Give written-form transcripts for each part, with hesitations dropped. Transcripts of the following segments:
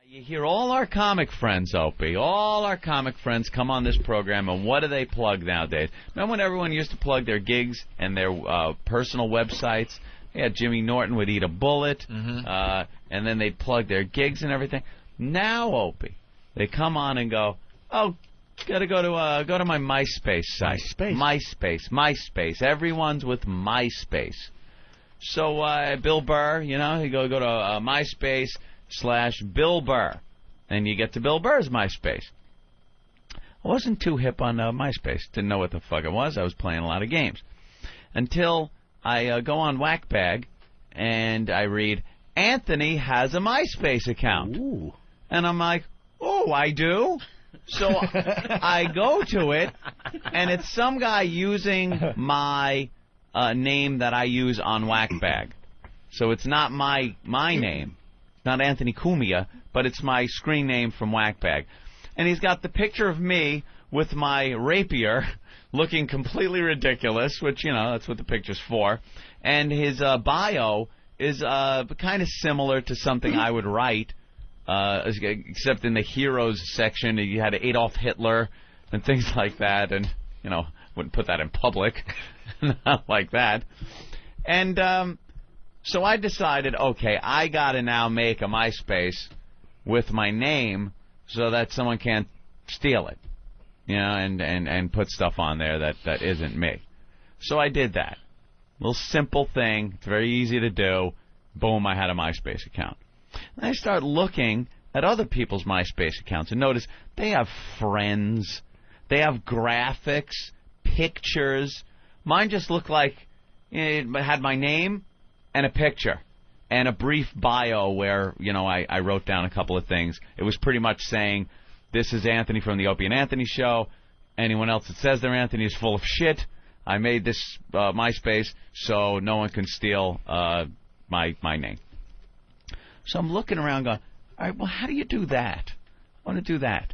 You hear all our comic friends, Opie, all our comic friends come on this program, and what do they plug nowadays? Remember when everyone used to plug their gigs and their personal websites? Yeah, Jimmy Norton would eat a bullet, and then they'd plug their gigs and everything. Now, Opie, they come on and go, oh, gotta go to my MySpace site. MySpace. Everyone's with MySpace. So Bill Burr, you go to MySpace/Bill Burr, and you get to Bill Burr's MySpace. I wasn't too hip on MySpace. Didn't know what the fuck it was. I was playing a lot of games. Until I go on Whackbag, and I read, Anthony has a MySpace account. Ooh. And I'm like, oh, I do? So I go to it, and it's some guy using my name that I use on Whackbag. So it's not my name. Not Anthony Cumia, but it's my screen name from Whackbag. And he's got the picture of me with my rapier looking completely ridiculous, which, that's what the picture's for. And his bio is kind of similar to something I would write, except in the heroes section, you had Adolf Hitler and things like that. And, wouldn't put that in public. Not like that. And so I decided, okay, I got to now make a MySpace with my name so that someone can't steal it, and put stuff on there that isn't me. So I did that. Little simple thing. It's very easy to do. Boom, I had a MySpace account. And I start looking at other people's MySpace accounts and notice they have friends. They have graphics, pictures. Mine just looked like it had my name and a picture and a brief bio where, I wrote down a couple of things. It was pretty much saying, this is Anthony from the Opie and Anthony Show. Anyone else that says they're Anthony is full of shit. I made this MySpace so no one can steal my name. So I'm looking around going, all right, well, how do you do that? I want to do that.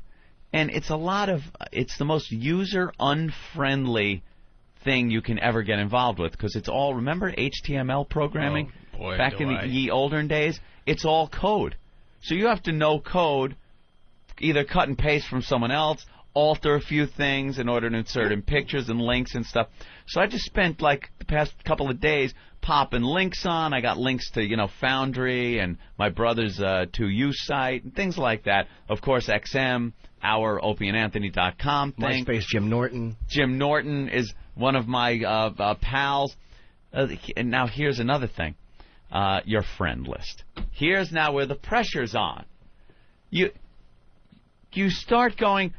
And it's the most user-unfriendly thing you can ever get involved with, because it's all, remember HTML programming? Oh, boy, back in the ye olden days? It's all code. So you have to know code, either cut and paste from someone else, alter a few things in order to insert in pictures and links and stuff. So I just spent, the past couple of days popping links on. I got links to, Foundry and my brother's 2U site and things like that. Of course, XM, our opieandanthony.com thing. MySpace, Jim Norton. Jim Norton is one of my pals. And now here's another thing. Your friend list. Here's now where the pressure's on. You start going,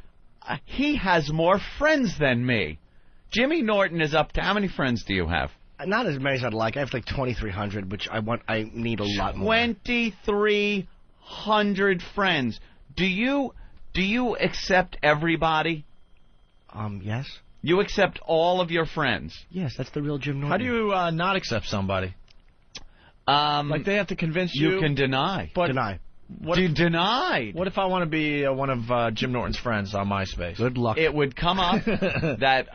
he has more friends than me. Jimmy Norton is up to, how many friends do you have? Not as many as I'd like. I have 2,300, which I need a lot more. 2,300 friends. Do you accept everybody? Yes. You accept all of your friends? Yes, that's the real Jim Norton. How do you not accept somebody? They have to convince you. You can deny. But deny. What you denied. What if I want to be one of Jim Norton's friends on MySpace? Good luck. It would come up that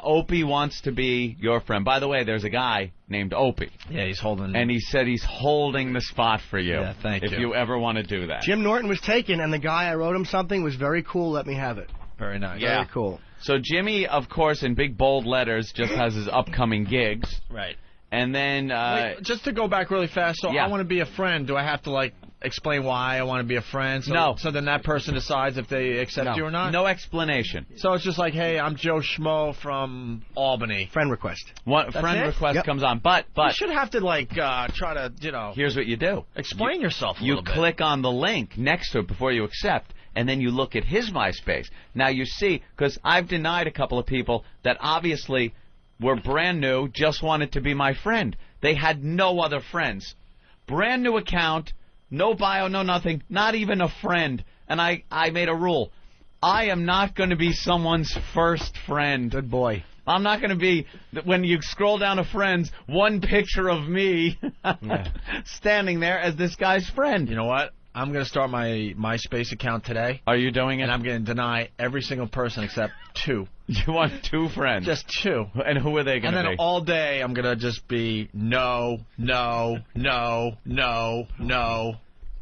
Opie wants to be your friend. By the way, there's a guy named Opie. Yeah, he's holding. And he said he's holding the spot for you. Yeah, thank you. If you ever want to do that. Jim Norton was taken, and the guy I wrote him something was very cool. Let me have it. Very nice. Yeah. Very cool. So Jimmy, of course, in big bold letters, just has his upcoming gigs. Right. And then... Wait, just to go back really fast, so yeah. I want to be a friend. Do I have to, explain why I want to be a friend? No. So then that person decides if they accept you or not? No explanation. So it's just like, hey, I'm Joe Schmo from Albany. Friend request. Friend request comes on. But you should have to, try to, Here's what you do. Explain yourself a little bit. You click on the link next to it before you accept, and then you look at his MySpace. Now you see, because I've denied a couple of people that obviously were brand new, just wanted to be my friend. They had no other friends. Brand new account, no bio, no nothing, not even a friend. And I made a rule. I am not going to be someone's first friend. Good boy. I'm not going to be, when you scroll down to friends, one picture of me standing there as this guy's friend. You know what? I'm going to start my MySpace account today. Are you doing it? And I'm going to deny every single person except 2. You want 2 friends? Just 2. And who are they going to be? And then all day I'm going to just be no.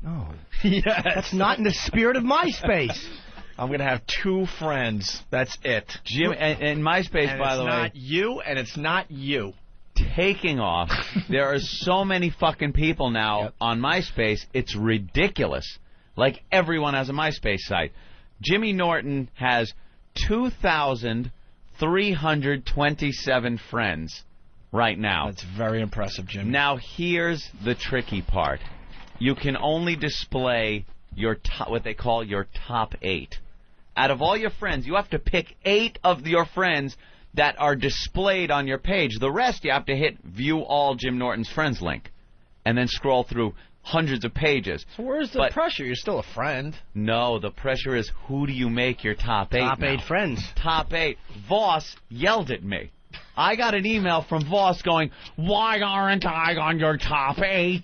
No. Yes. That's not in the spirit of MySpace. I'm going to have 2 friends. That's it. Jim, and MySpace, And by the way. it's not you, and it's not you. Taking off. There are so many fucking people now on MySpace, it's ridiculous. Like, everyone has a MySpace site. Jimmy Norton has 2,327 friends right now. That's very impressive, Jimmy. Now, here's the tricky part. You can only display your what they call your top 8. Out of all your friends, you have to pick 8 of your friends that are displayed on your page. The rest, you have to hit View All Jim Norton's Friends link and then scroll through hundreds of pages. So where's the pressure? You're still a friend. No, the pressure is who do you make your top 8 Top 8 now? friends. Top 8. Voss yelled at me. I got an email from Voss going, why aren't I on your top 8?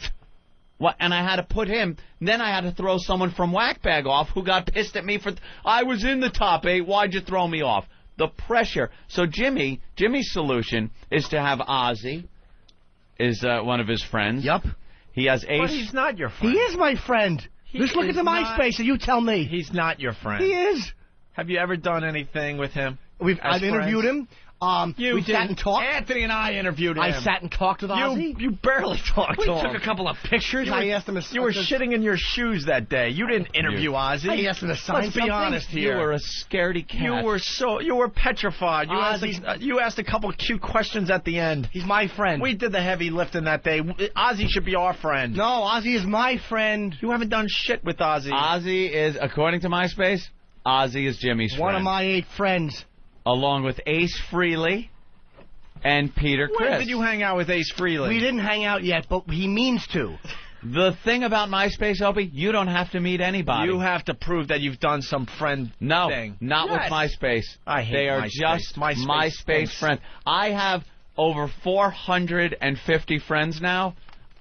What? And I had to put him. Then I had to throw someone from Whackbag off who got pissed at me for, I was in the top 8. Why'd you throw me off? The pressure. So Jimmy's solution is to have Ozzy, is one of his friends. Yup. He has Ace. But he's not your friend. He is my friend. Just look at the MySpace and you tell me. He's not your friend. He is. Have you ever done anything with him? I've interviewed him. We sat and talked. Anthony and I interviewed him. I sat and talked with Ozzy. You barely talked to him. We took a couple of pictures. I asked him to... You were shitting in your shoes that day. You didn't interview Ozzy. I asked him to sign Let's something. be honest here. You were a scaredy cat. You were petrified. You asked a couple cute questions at the end. He's my friend. We did the heavy lifting that day. Ozzy should be our friend. No, Ozzy is my friend. You haven't done shit with Ozzy. Ozzy is, according to MySpace, Ozzy is Jimmy's friend. One of my 8 friends. Along with Ace Frehley and Peter Criss. When did you hang out with Ace Frehley? We didn't hang out yet, but he means to. The thing about MySpace, Opie, you don't have to meet anybody. You have to prove that you've done some friend thing. Not with MySpace. I hate They are MySpace. just MySpace friends. I have over 450 friends now.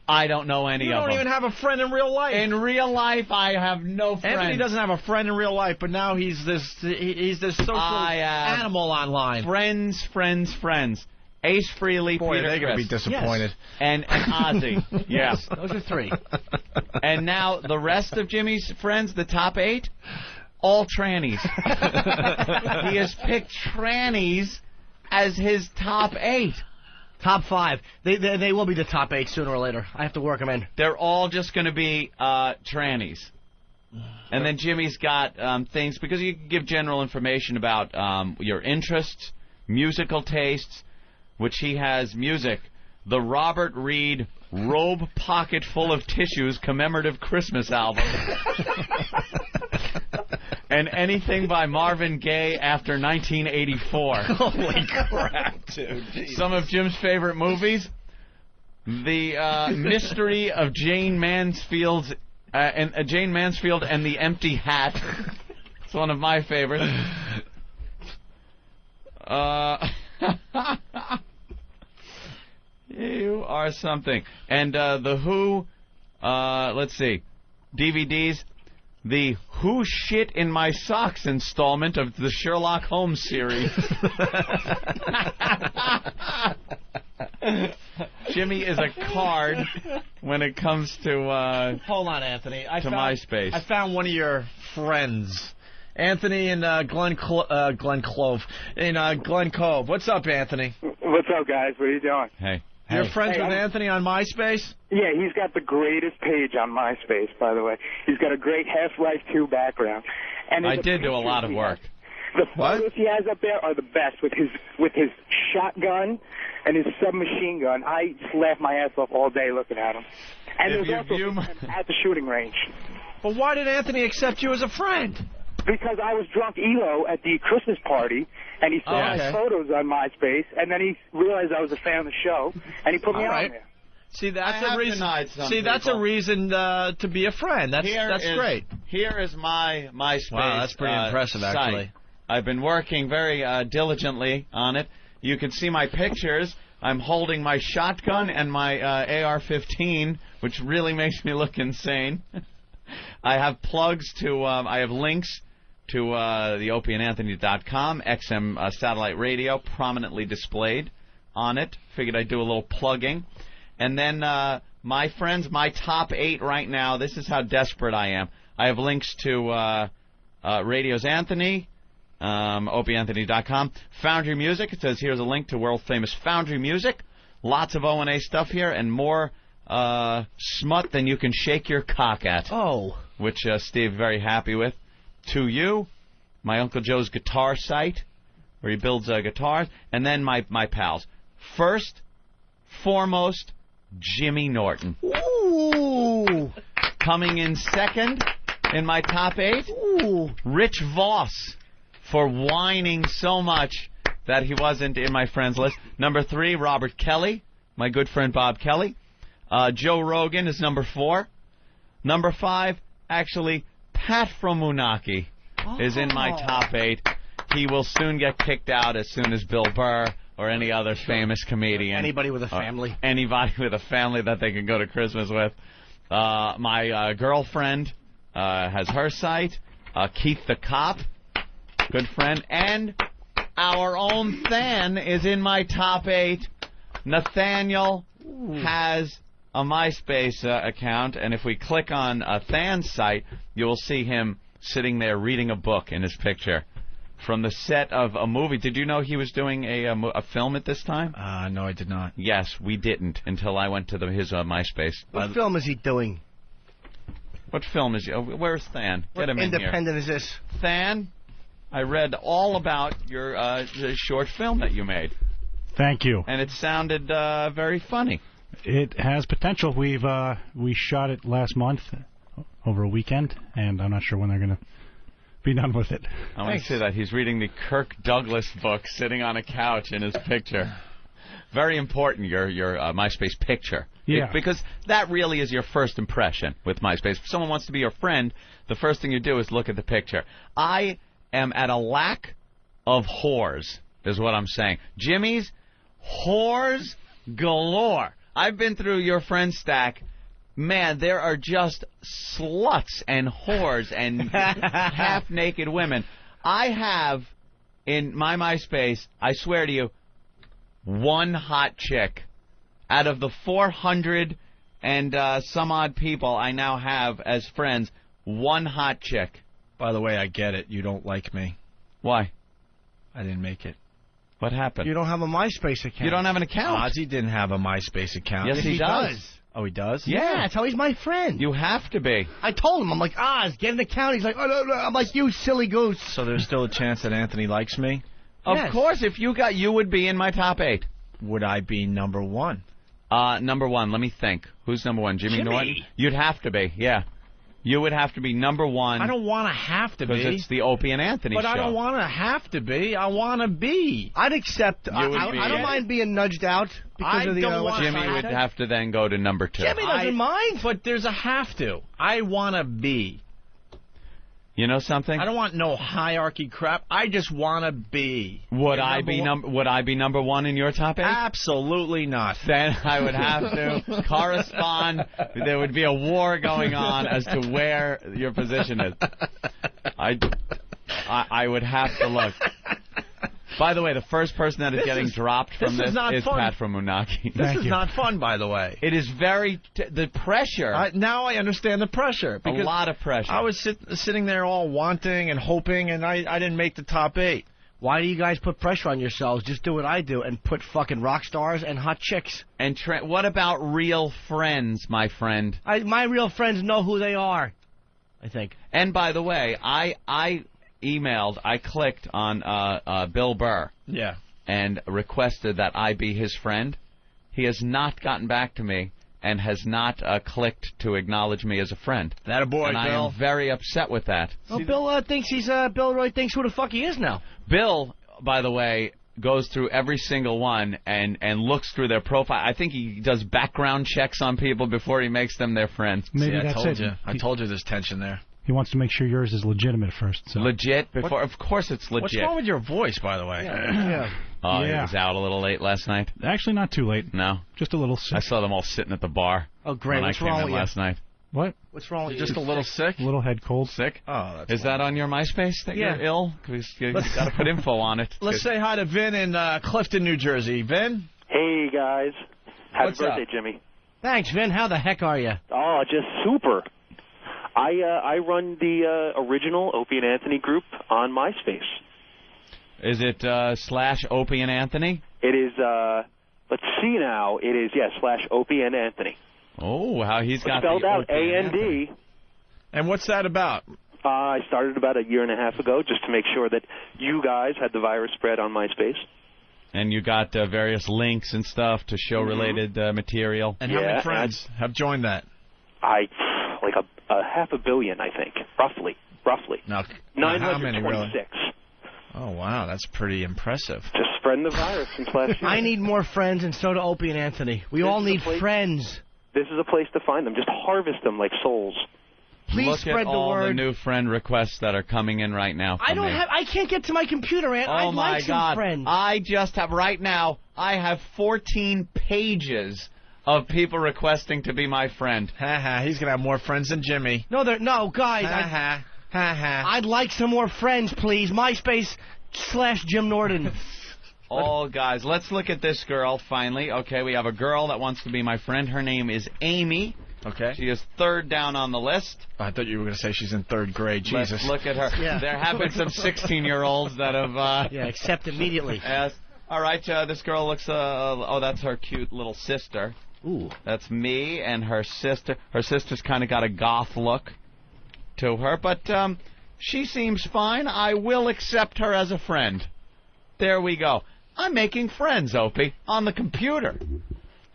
I don't know any of them. You don't even have a friend in real life. In real life, I have no friends. Anthony doesn't have a friend in real life, but now he's this social animal online. Friends. Ace Frehley, Boy, Peter they're going to be Criss. disappointed. Yes. And Ozzy. Yeah. Yes, those are 3. And now the rest of Jimmy's friends, the top 8, all trannies. He has picked trannies as his top 8. Top 5. They will be the top 8 sooner or later. I have to work them in. They're all just going to be trannies. And then Jimmy's got things, because you can give general information about your interests, musical tastes, which he has music. The Robert Reed Robe Pocket Full of Tissues commemorative Christmas album. And anything by Marvin Gaye after 1984. Holy crap, dude. Jeez. Some of Jim's favorite movies. The Mystery of Jane Mansfield and the Empty Hat. It's one of my favorites. You are something. And the Who, let's see, DVDs. The Who Shit in My Socks installment of the Sherlock Holmes series. Jimmy is a card when it comes to Hold on, Anthony. MySpace. I found one of your friends. Anthony and Glen Clove. In Glen Cove. What's up, Anthony? What's up, guys? What are you doing? Hey. You're friends with Anthony on MySpace? Yeah, he's got the greatest page on MySpace, by the way. He's got a great Half-Life 2 background. And I did do a lot of work. The photos he has up there are the best with his shotgun and his submachine gun. I just laugh my ass off all day looking at him. And there's also at the shooting range. But why did Anthony accept you as a friend? Because I was drunk ELO at the Christmas party, and he saw my photos on MySpace, and then he realized I was a fan of the show, and he put me on there. See, that's a reason. See, that's a reason to be a friend. That's great. Here is my MySpace. Wow, that's pretty impressive, actually. Site. I've been working very diligently on it. You can see my pictures. I'm holding my shotgun and my AR-15, which really makes me look insane. I have plugs to. I have links to the opieandanthony.com, XM satellite radio, prominently displayed on it. Figured I'd do a little plugging. And then my friends, my top 8 right now, this is how desperate I am. I have links to Radio's Anthony, OpieAnthony.com. Foundry Music, it says here's a link to world-famous Foundry Music. Lots of O&A stuff here, and more smut than you can shake your cock at. Oh. Which Steve very happy with. To You, my Uncle Joe's guitar site, where he builds guitars, and then my pals. First, foremost, Jimmy Norton. Ooh. Coming in second in my top 8, Ooh. Rich Voss, for whining so much that he wasn't in my friends list. Number 3, Robert Kelly, my good friend Bob Kelly. Joe Rogan is number 4. Number 5, actually, Pat from Moonachie is in my top 8. He will soon get kicked out as soon as Bill Burr or any other famous comedian. Anybody with a family. Anybody with a family that they can go to Christmas with. My girlfriend has her site. Keith the Cop, good friend. And our own Than is in my top 8. Nathaniel has a MySpace account, and if we click on Than's site, you will see him sitting there reading a book in his picture from the set of a movie. Did you know he was doing a film at this time? No, I did not. Yes, we didn't until I went to his MySpace. What film is he doing? What film is he? Oh, where's Than? Get him in here. What independent is this? Than, I read all about your short film that you made. Thank you. And it sounded very funny. It has potential. We shot it last month over a weekend, and I'm not sure when they're going to be done with it. I want to see that. He's reading the Kirk Douglas book sitting on a couch in his picture. Very important, your MySpace picture. Yeah. Because that really is your first impression with MySpace. If someone wants to be your friend, the first thing you do is look at the picture. I am at a lack of whores, is what I'm saying. Jimmy's whores galore. I've been through your friend stack. Man, there are just sluts and whores and half-naked women. I have, in my MySpace, I swear to you, one hot chick. Out of the 400 and some odd people I now have as friends, one hot chick. By the way, I get it. You don't like me. Why? I didn't make it. What happened? You don't have a MySpace account. You don't have an account. Ozzy didn't have a MySpace account. Yes, he does. Oh, he does? Yeah, that's how he's my friend. You have to be. I told him, I'm like, Oz, get an account. He's like, oh, no. I'm like, you silly goose. So there's still a chance that Anthony likes me? Of course, if you would be in my top 8. Would I be number 1? Number 1, let me think. Who's number 1? Jimmy Norton? You'd have to be, yeah. You would have to be number 1. I don't want to have to be. Because it's the Opie and Anthony show. But I don't want to have to be. I want to be. I'd accept. I don't mind being nudged out because of the. Jimmy would have to then go to number 2. Jimmy doesn't mind. But there's a have to. I want to be. You know something? I don't want no hierarchy crap. I just want to be. Would I be number 1 in your top 8? Absolutely not. Then I would have to correspond. There would be a war going on as to where your position is. I would have to look. By the way, the first person that is getting dropped from this is Pat from Moonachie. This is not fun, by the way. It is very... the pressure... now I understand the pressure. A lot of pressure. I was sitting there all wanting and hoping, and I didn't make the top 8. Why do you guys put pressure on yourselves? Just do what I do and put fucking rock stars and hot chicks. And what about real friends, my friend? My real friends know who they are, I think. And by the way, I clicked on Bill Burr. Yeah. And requested that I be his friend. He has not gotten back to me and has not clicked to acknowledge me as a friend. That a boy, and Bill. I am very upset with that. Well, Bill thinks Bill Roy thinks who the fuck he is now. Bill, by the way, goes through every single one and looks through their profile. I think he does background checks on people before he makes them their friends. Maybe I told you. I told you there's tension there. He wants to make sure yours is legitimate first. So. Legit? Before, of course it's legit. What's wrong with your voice, by the way? Yeah. Oh, he was out a little late last night? Actually, not too late. No? Just a little sick. I saw them all sitting at the bar. Oh, great. What's wrong with you? Last night. What? What's wrong with you? Just a little sick? A little head cold. Sick? Oh, that's Is that on your MySpace that you're ill? Because you got to put info on it. Let's say hi to Vin in Clifton, New Jersey. Vin? Hey, guys. Happy What's birthday, up? Jimmy. Thanks, Vin. How the heck are you? Oh, just super. I run the original Opie and Anthony group on MySpace. Is it / Opie and Anthony? It is, let's see now. It is, yes, / Opie and Anthony. Oh, how he's got spelled the out Opie and A-N-D. And what's that about? I started about a year and a half ago just to make sure that you guys had the virus spread on MySpace. And you got various links and stuff to show-related material. And how many friends have joined that? Like a half a billion, I think, roughly. Now, 926. how many, really? Oh, wow, that's pretty impressive. Just spreading the virus since last year. I need more friends, and so do Opie and Anthony. We all need friends. This is a place to find them. Just harvest them like souls. Please Look spread at all the word. the new friend requests that are coming in right now. I can't get to my computer, Aunt. Oh I'd my like God! some friends. I just have right now. I have 14 pages of people requesting to be my friend. Ha ha! He's gonna have more friends than Jimmy. No, guys. Ha ha! Ha ha! I'd like some more friends, please. MySpace / Jim Norton. Oh, guys, let's look at this girl finally. Okay, we have a girl that wants to be my friend. Her name is Amy. Okay. She is third down on the list. I thought you were going to say she's in third grade. Jesus. Let's look at her. Yeah. There have been some 16-year-olds that have... accept immediately. Yes. All right, this girl looks... oh, that's her cute little sister. Ooh. That's me and her sister. Her sister's kind of got a goth look to her, but she seems fine. I will accept her as a friend. There we go. I'm making friends, Opie, on the computer.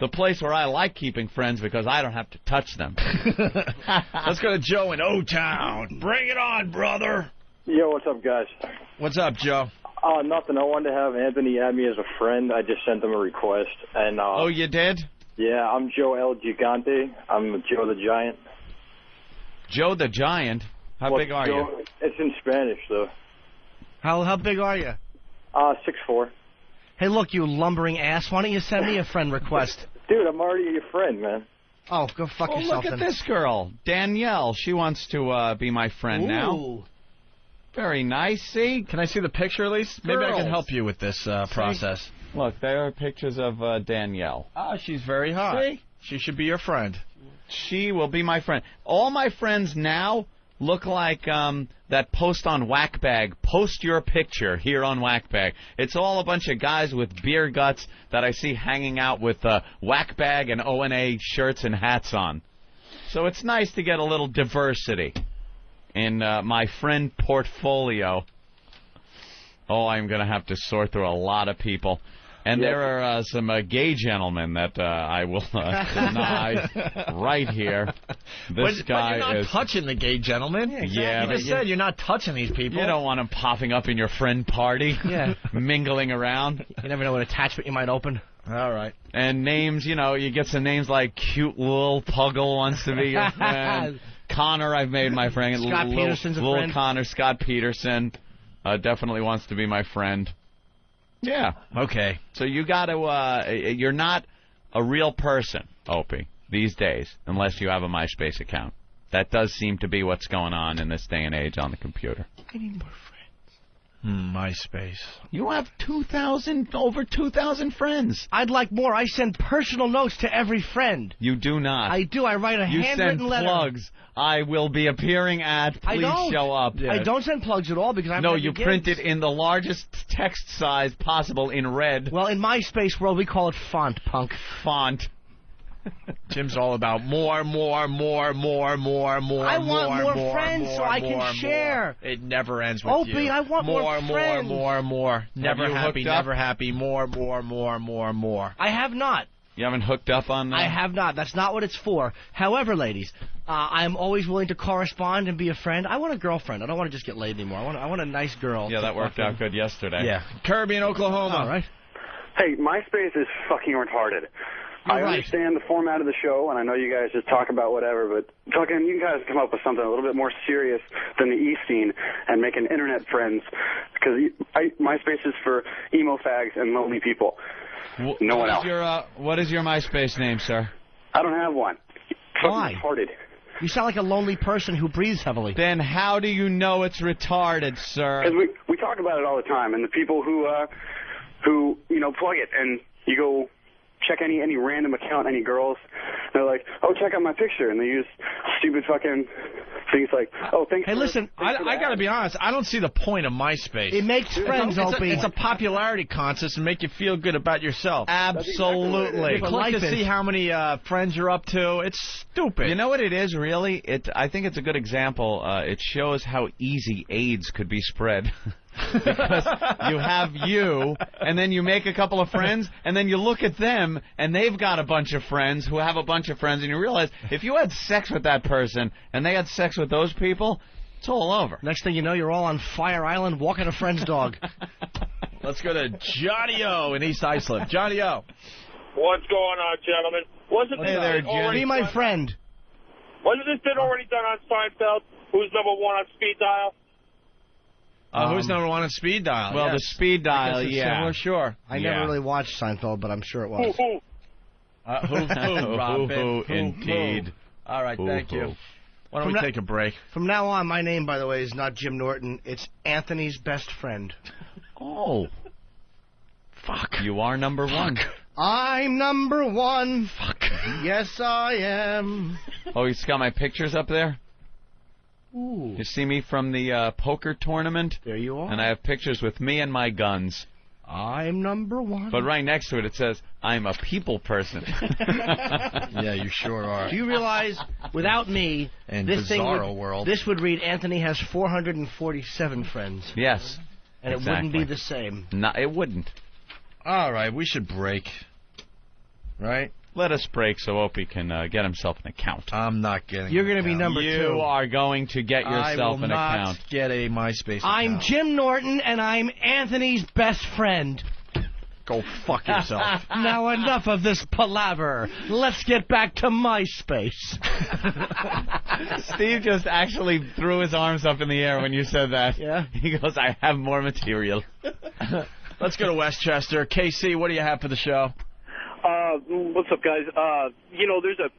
The place where I like keeping friends because I don't have to touch them. Let's go to Joe in O-Town. Bring it on, brother. Yo, what's up, guys? What's up, Joe? Nothing. I wanted to have Anthony add me as a friend. I just sent him a request. And oh, you did? Yeah, I'm Joe El Gigante. I'm Joe the Giant. Joe the Giant? How big are you? It's in Spanish, though. How big are you? 6'4". Hey, look, you lumbering ass. Why don't you send me a friend request? Dude, I'm already your friend, man. Oh, go fuck yourself. Look at this girl, Danielle. She wants to be my friend now. Very nice. See? Can I see the picture at least? Maybe I can help you with this process. Look, there are pictures of Danielle. Oh, she's very hot. See? She should be your friend. She will be my friend. All my friends now look like that post on Whackbag. Post your picture here on Whackbag. It's all a bunch of guys with beer guts that I see hanging out with Whackbag and O&A shirts and hats on. So it's nice to get a little diversity in my friend portfolio. Oh, I'm going to have to sort through a lot of people. And there are some gay gentlemen that I will deny right here. This guy but you're not is touching the gay gentleman. Yeah, exactly. Yeah, you just said you're not touching these people. You don't want him popping up in your friend party, mingling around. You never know what attachment you might open. All right. And names, you know, you get some names like Cute Lil Puggle wants to be your friend. Connor, I've made my friend. Scott Peterson's a friend. Little Connor, Scott Peterson, definitely wants to be my friend. Yeah. Okay. So you got to, you're not a real person, Opie, these days, unless you have a MySpace account. That does seem to be what's going on in this day and age on the computer. I need more friends. MySpace. You have over 2,000 friends. I'd like more. I send personal notes to every friend. You do not. I do. I write a handwritten letter. You send plugs. I will be appearing at. Please show up. I don't send plugs at all because I have No, you print it in the largest text size possible in red. Well, in MySpace world, we call it font, punk. Font. Jim's all about more. I want more friends so I can share. It never ends with Opie, I want more friends. More. Never happy, never happy. More. I have not. You haven't hooked up on that? I have not. That's not what it's for. However, ladies, I am always willing to correspond and be a friend. I want a girlfriend. I don't want to just get laid anymore. I want a nice girl. Yeah, that worked out good yesterday. Yeah. Kirby in Oklahoma. All right. Hey, MySpace is fucking retarded. I understand the format of the show, and I know you guys just talk about whatever, but you guys come up with something a little bit more serious than the E-scene and making internet friends, because MySpace is for emo fags and lonely people. No one else. What is your MySpace name, sir? I don't have one. Why? Retarded. You sound like a lonely person who breathes heavily. Then how do you know it's retarded, sir? Because we talk about it all the time, and the people who plug it, and you go check any random account, any girls. They're like, oh, check out my picture, and they use stupid fucking things like, oh, thanks. Hey, listen, I got to be honest. I don't see the point of MySpace. It makes friends, Opie. It's a popularity contest and make you feel good about yourself. Absolutely. You click to see how many friends you're up to. It's stupid. You know what it is, really? I think it's a good example. It shows how easy AIDS could be spread. Because you have you, and then you make a couple of friends, and then you look at them, and they've got a bunch of friends who have a bunch of friends, and you realize if you had sex with that person, and they had sex with those people, it's all over. Next thing you know, you're all on Fire Island walking a friend's dog. Let's go to Johnny O in East Islip. Johnny O. What's going on, gentlemen? Hey there, Johnny. Be my friend. Wasn't this been already done on Seinfeld? Who's number one on speed dial? Who's number one on speed dial? Well, yes. the speed dial, yeah. Similar, sure. I never really watched Seinfeld, but I'm sure it was. Robin. Indeed. All right, thank you. Why don't we take a break? From now on, my name, by the way, is not Jim Norton. It's Anthony's best friend. Oh. Fuck. You are number one. I'm number one. Fuck. Yes, I am. Oh, he's got my pictures up there? Ooh. You see me from the poker tournament? There you are. And I have pictures with me and my guns. I'm number one. But right next to it says, I'm a people person. Yeah, you sure are. Do you realize, without me, and this world. This would read Anthony has 447 friends. Yes. And exactly. it wouldn't be the same. No, it wouldn't. All right, we should break. Right? Let us break so Opie can get himself an account. I'm not getting You're going to be number You two. are going to get yourself an account. I will not get a MySpace account. I'm Jim Norton, and I'm Anthony's best friend. Go fuck yourself. Now enough of this palaver. Let's get back to MySpace. Steve just actually threw his arms up in the air when you said that. Yeah? He goes, I have more material. Let's go to Westchester. KC, what do you have for the show? What's up, guys? There's a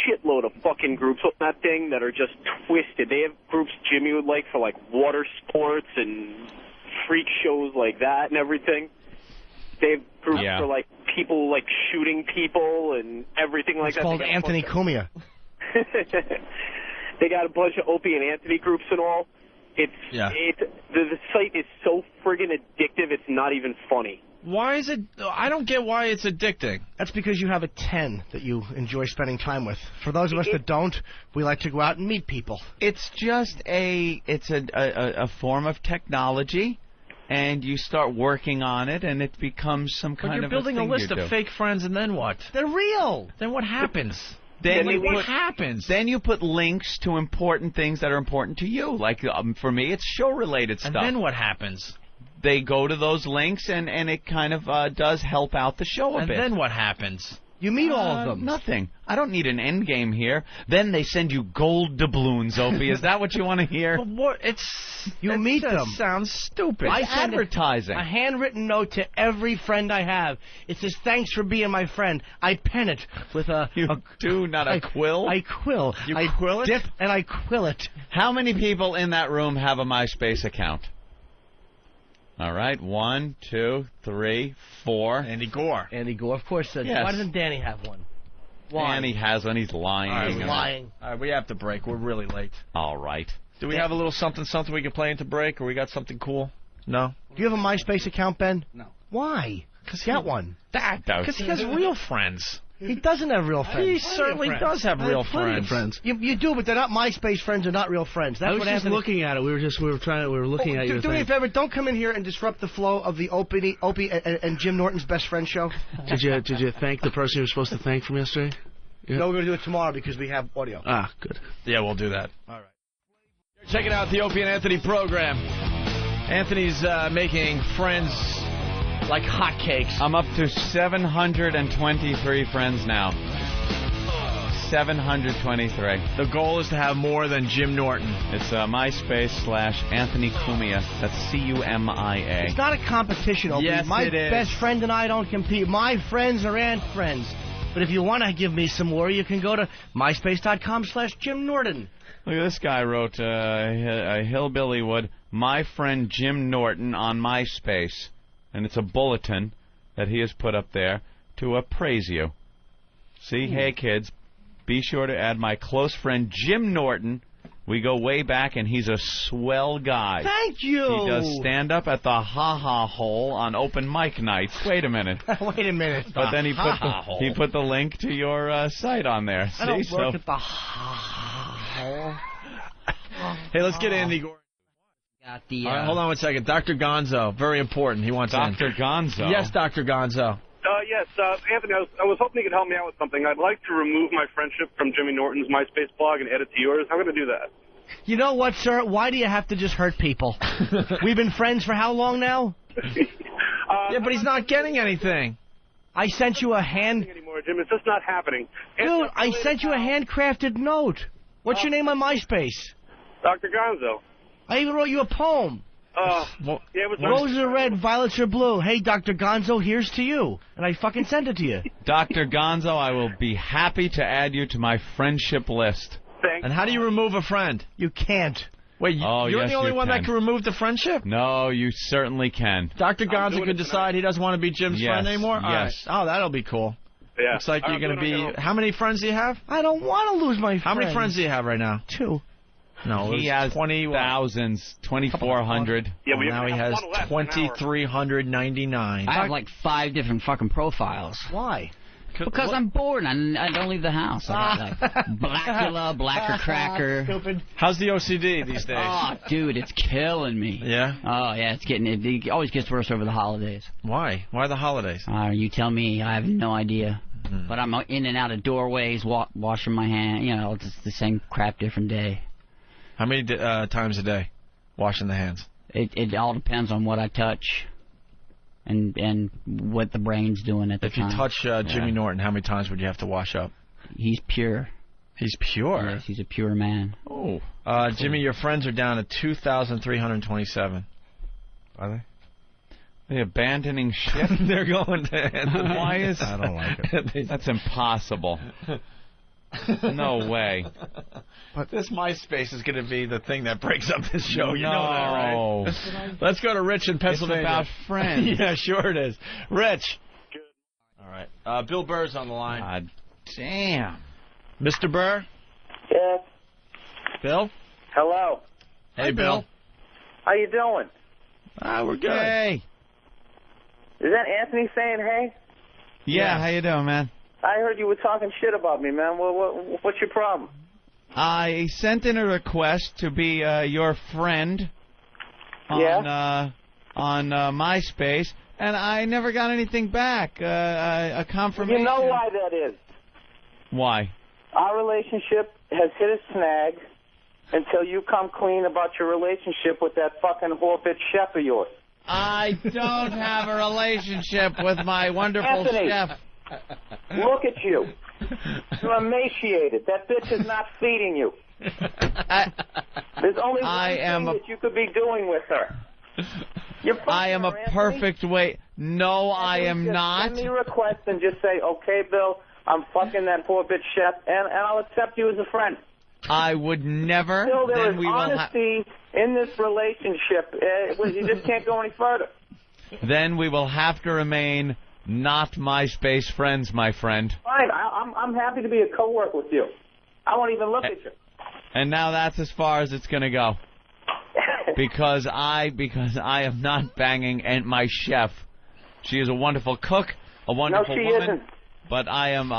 shitload of fucking groups on that thing that are just twisted. They have groups Jimmy would like for, like, water sports and freak shows like that and everything. They have groups for, like, people, like, shooting people and everything like it's that. It's called Anthony Cumia. They got a bunch of Opie and Anthony groups and all. The site is so friggin' addictive, it's not even funny. Why is it? I don't get why it's addicting. That's because you have a 10 that you enjoy spending time with. For those of us that don't, we like to go out and meet people. It's just a form of technology, and you start working on it, and it becomes some kind of But you're building a list of fake friends, and then what? They're real. Then what happens? Then what happens? Then you put links to important things that are important to you. Like, for me, it's show-related stuff. And then what happens? They go to those links, and it kind of does help out the show a bit. And then what happens? You meet all of them. Nothing. I don't need an end game here. Then they send you gold doubloons, Opie. Is that what you want to hear? But what? You meet them. Sounds stupid. I send advertising. A handwritten note to every friend I have. It says, thanks for being my friend. I pen it with a... not a quill? I quill. You quill it? Dip and I quill it. How many people in that room have a MySpace account? All right, 1, 2, 3, 4. Andy Gore. Andy Gore, of course. Yes. Why doesn't Danny have one? Why? Danny has one. He's lying. All right, He's lying. All right, we have to break. We're really late. All right. Do we have a little something we can play into break, or we got something cool? No? Do you have a MySpace account, Ben? No. Why? Get one. Because he has real friends. He doesn't have real friends. He certainly does have real friends. You do, but they're not MySpace friends. They're not real friends. That's I was just looking at it. We were looking at you. Do me a favor. Don't come in here and disrupt the flow of the Opie and Jim Norton's best friend show. Did you thank the person you were supposed to thank from yesterday? Yeah. No, we're going to do it tomorrow because we have audio. Ah, good. Yeah, we'll do that. All right. Checking out the Opie and Anthony program. Anthony's making friends like hotcakes. I'm up to 723 friends now. 723. The goal is to have more than Jim Norton. It's MySpace/Anthony Cumia. That's Cumia. It's not a competition, Opie. Yes, My it is. best friend and I don't compete. My friends are Ant friends. But if you want to give me some more, you can go to myspace.com/Jim Norton. Look at this guy wrote, a hillbilly would, my friend Jim Norton on MySpace. And it's a bulletin that he has put up there. to appraise you. See, hey, kids, be sure to add my close friend Jim Norton. We go way back, and he's a swell guy. Thank you. He does stand-up at the Ha Ha Hole on open mic nights. Wait a minute. Wait a minute. But then he put the link to your site on there. I don't work at the Ha Ha Hole. Hey, let's get Andy Gordon. Got the, All right, hold on 1 second. Dr. Gonzo, very important. He wants Dr. Gonzo? Yes, Dr. Gonzo. Yes, Anthony, I was hoping you could help me out with something. I'd like to remove my friendship from Jimmy Norton's MySpace blog and add it to yours. How can I do that? You know what, sir? Why do you have to just hurt people? We've been friends for how long now? Yeah, but he's not getting anything. I sent you a hand... anymore, Jim. It's just not happening. Dude, I sent you a handcrafted note. What's your name on MySpace? Dr. Gonzo. I even wrote you a poem. Yeah, it was Roses are red, violets are blue. Hey, Dr. Gonzo, here's to you. And I fucking sent it to you. Dr. Gonzo, I will be happy to add you to my friendship list. Thanks. And how do you remove a friend? You can't. Wait, you're yes, the only you one can. that can remove the friendship? No, you certainly can. Dr. Gonzo could decide he doesn't want to be Jim's friend anymore? All Yes. right. Oh, that'll be cool. Yeah. Looks like you're going to be... How many friends do you have? I don't want to lose my friend. How many friends do you have right now? 2. No, he has 20 thousands, 2,400. Yeah, well, now he has 2,399. I have like 5 different fucking profiles. Why? Because I'm bored and I don't leave the house. I got like Blackula, Blacker Cracker. Stupid. How's the OCD these days? Oh, dude, it's killing me. Yeah? Oh, yeah, it always gets worse over the holidays. Why? Why the holidays? You tell me. I have no idea. But I'm in and out of doorways, washing my hand. You know, it's the same crap, different day. How many times a day washing the hands? It all depends on what I touch and what the brain's doing at the time. If you touch Jimmy Norton, how many times would you have to wash up? He's pure. He's pure? Yes, he's a pure man. Oh. Jimmy, your friends are down to 2,327. Are they? They abandoning ship? They're going to... Why is... I don't like it. That's impossible. No way. But this MySpace is going to be the thing that breaks up this show. You know No. that, right? Let's go to Rich in Pennsylvania. It's about friends. Yeah, sure it is. Rich. Good. All right. Bill Burr's on the line. God damn. Mr. Burr? Yes. Bill? Hello. Hey, Bill. How you doing? We're good. Hey. Is that Anthony saying hey? Yeah, how you doing, man? I heard you were talking shit about me, man. What's your problem? I sent in a request to be your friend on MySpace, and I never got anything back, a confirmation. You know why that is? Why? Our relationship has hit a snag until you come clean about your relationship with that fucking whore bitch chef of yours. I don't have a relationship with my wonderful Anthony, chef. Look at you. You're emaciated. That bitch is not feeding you. There's only one thing that you could be doing with her. I am a perfect way. No, I am not. Send me a request and just say, okay, Bill, I'm fucking that poor bitch chef, and I'll accept you as a friend. I would never. Still, there then is we will honesty in this relationship. You just can't go any further. Then we will have to remain not MySpace friends, my friend. Fine, I'm happy to be a co-worker with you. I won't even look at you. And now that's as far as it's going to go. because I am not banging my chef. She is a wonderful cook, a wonderful woman. Isn't. But I am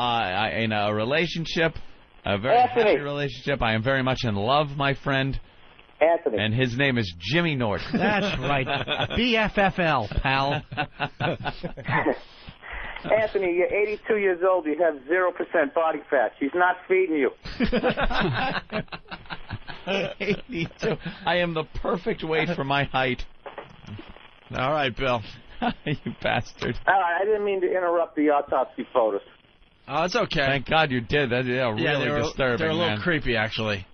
in a relationship, a very happy relationship. I am very much in love, my friend. Anthony. And his name is Jimmy Norton. That's right. BFFL, pal. Anthony, you're 82 years old. You have 0% body fat. She's not feeding you. 82. I am the perfect weight for my height. All right, Bill. You bastard. I didn't mean to interrupt the autopsy photos. Oh, it's okay. Thank God you did. That's really disturbing. They're a little man. creepy, actually.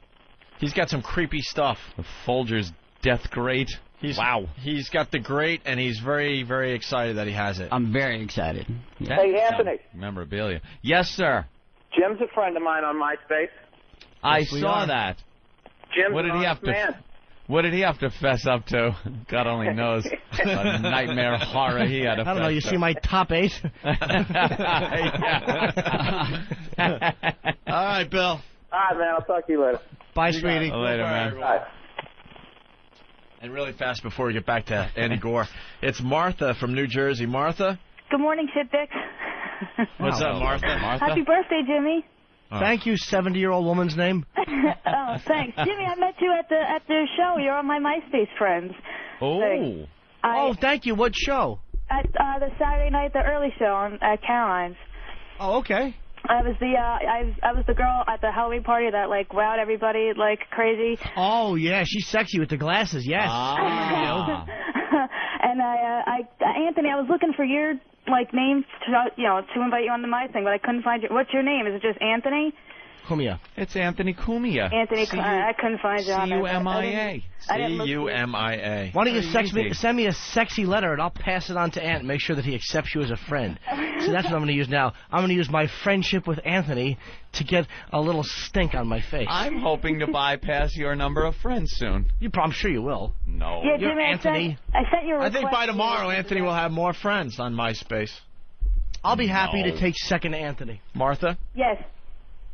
He's got some creepy stuff. The Folger's death grate. Wow. He's got the grate, and he's very, very excited that he has it. I'm very excited. Yeah. Hey, Anthony. Memorabilia. Yes, sir. Jim's a friend of mine on MySpace. I saw that. Jim's what did an he have honest man. What did he have to fess up to? God only knows. A nightmare horror he had to I don't know. You see my top 8? All right, Bill. All right, man. I'll talk to you later. Bye, sweetie. Later, man. Bye. And really fast before we get back to Andy Gore, it's Martha from New Jersey. Martha? Good morning, Titbix. What's up, Martha? Happy birthday, Jimmy. Thank you, 70-year-old woman's name. Oh, thanks. Jimmy, I met you at the show. You're on my MySpace friends. Oh. Oh, thank you. What show? At the Saturday night, the early show at Caroline's. Oh, okay. I was the girl at the Halloween party that like wowed everybody like crazy. Oh yeah, she's sexy with the glasses. Yes. And Anthony, I was looking for your like name to invite you on my thing, but I couldn't find you. What's your name? Is it just Anthony? Cumia. It's Anthony Cumia. Anthony, I couldn't find you on there. C-U-M-I-A. C-U-M-I-A. Why don't you send me a sexy letter, and I'll pass it on to Ant and make sure that he accepts you as a friend. See, that's what I'm going to use now. I'm going to use my friendship with Anthony to get a little stink on my face. I'm hoping to bypass your number of friends soon. I'm sure you will. No. Yeah, You're Jimmy, Anthony. I sent you a request. I think by tomorrow, Anthony will have more friends on MySpace. I'll be happy to take second to Anthony. Martha? Yes.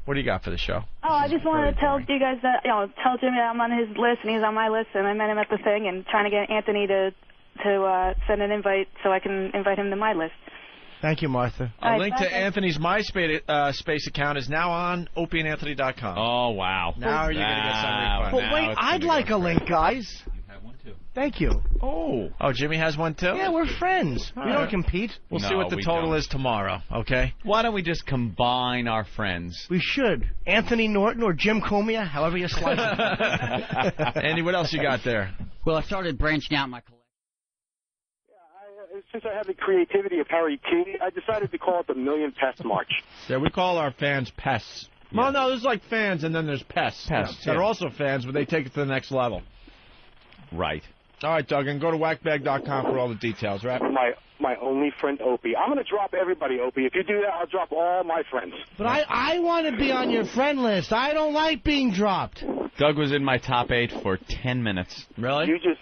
What do you got for the show? Oh, I just wanted to tell you guys that, tell Jimmy that I'm on his list and he's on my list, and I met him at the thing and trying to get Anthony to send an invite so I can invite him to my list. Thank you, Martha. A link to Anthony's MySpace space account is now on opieandanthony.com. Oh, wow. Now are you going to get some requests? But wait, I'd like a link, guys. Thank you. Oh, Jimmy has one too? Yeah, we're friends. We don't compete. We'll see what the total is tomorrow, okay? Why don't we just combine our friends? We should. Anthony Norton or Jim Comia, however you slice it. Andy, what else you got there? Well, I started branching out my collection. Since I have the creativity of Harry T, I decided to call it the Million Pest March. Yeah, we call our fans pests. Yeah. Well, no, there's like fans and then there's pests. Pests, that are also fans, but they take it to the next level. Right. All right, Doug, and go to whackbag.com for all the details, right? My only friend, Opie. I'm going to drop everybody, Opie. If you do that, I'll drop all my friends. But I want to be on your friend list. I don't like being dropped. Doug was in my top 8 for 10 minutes. Really? You just,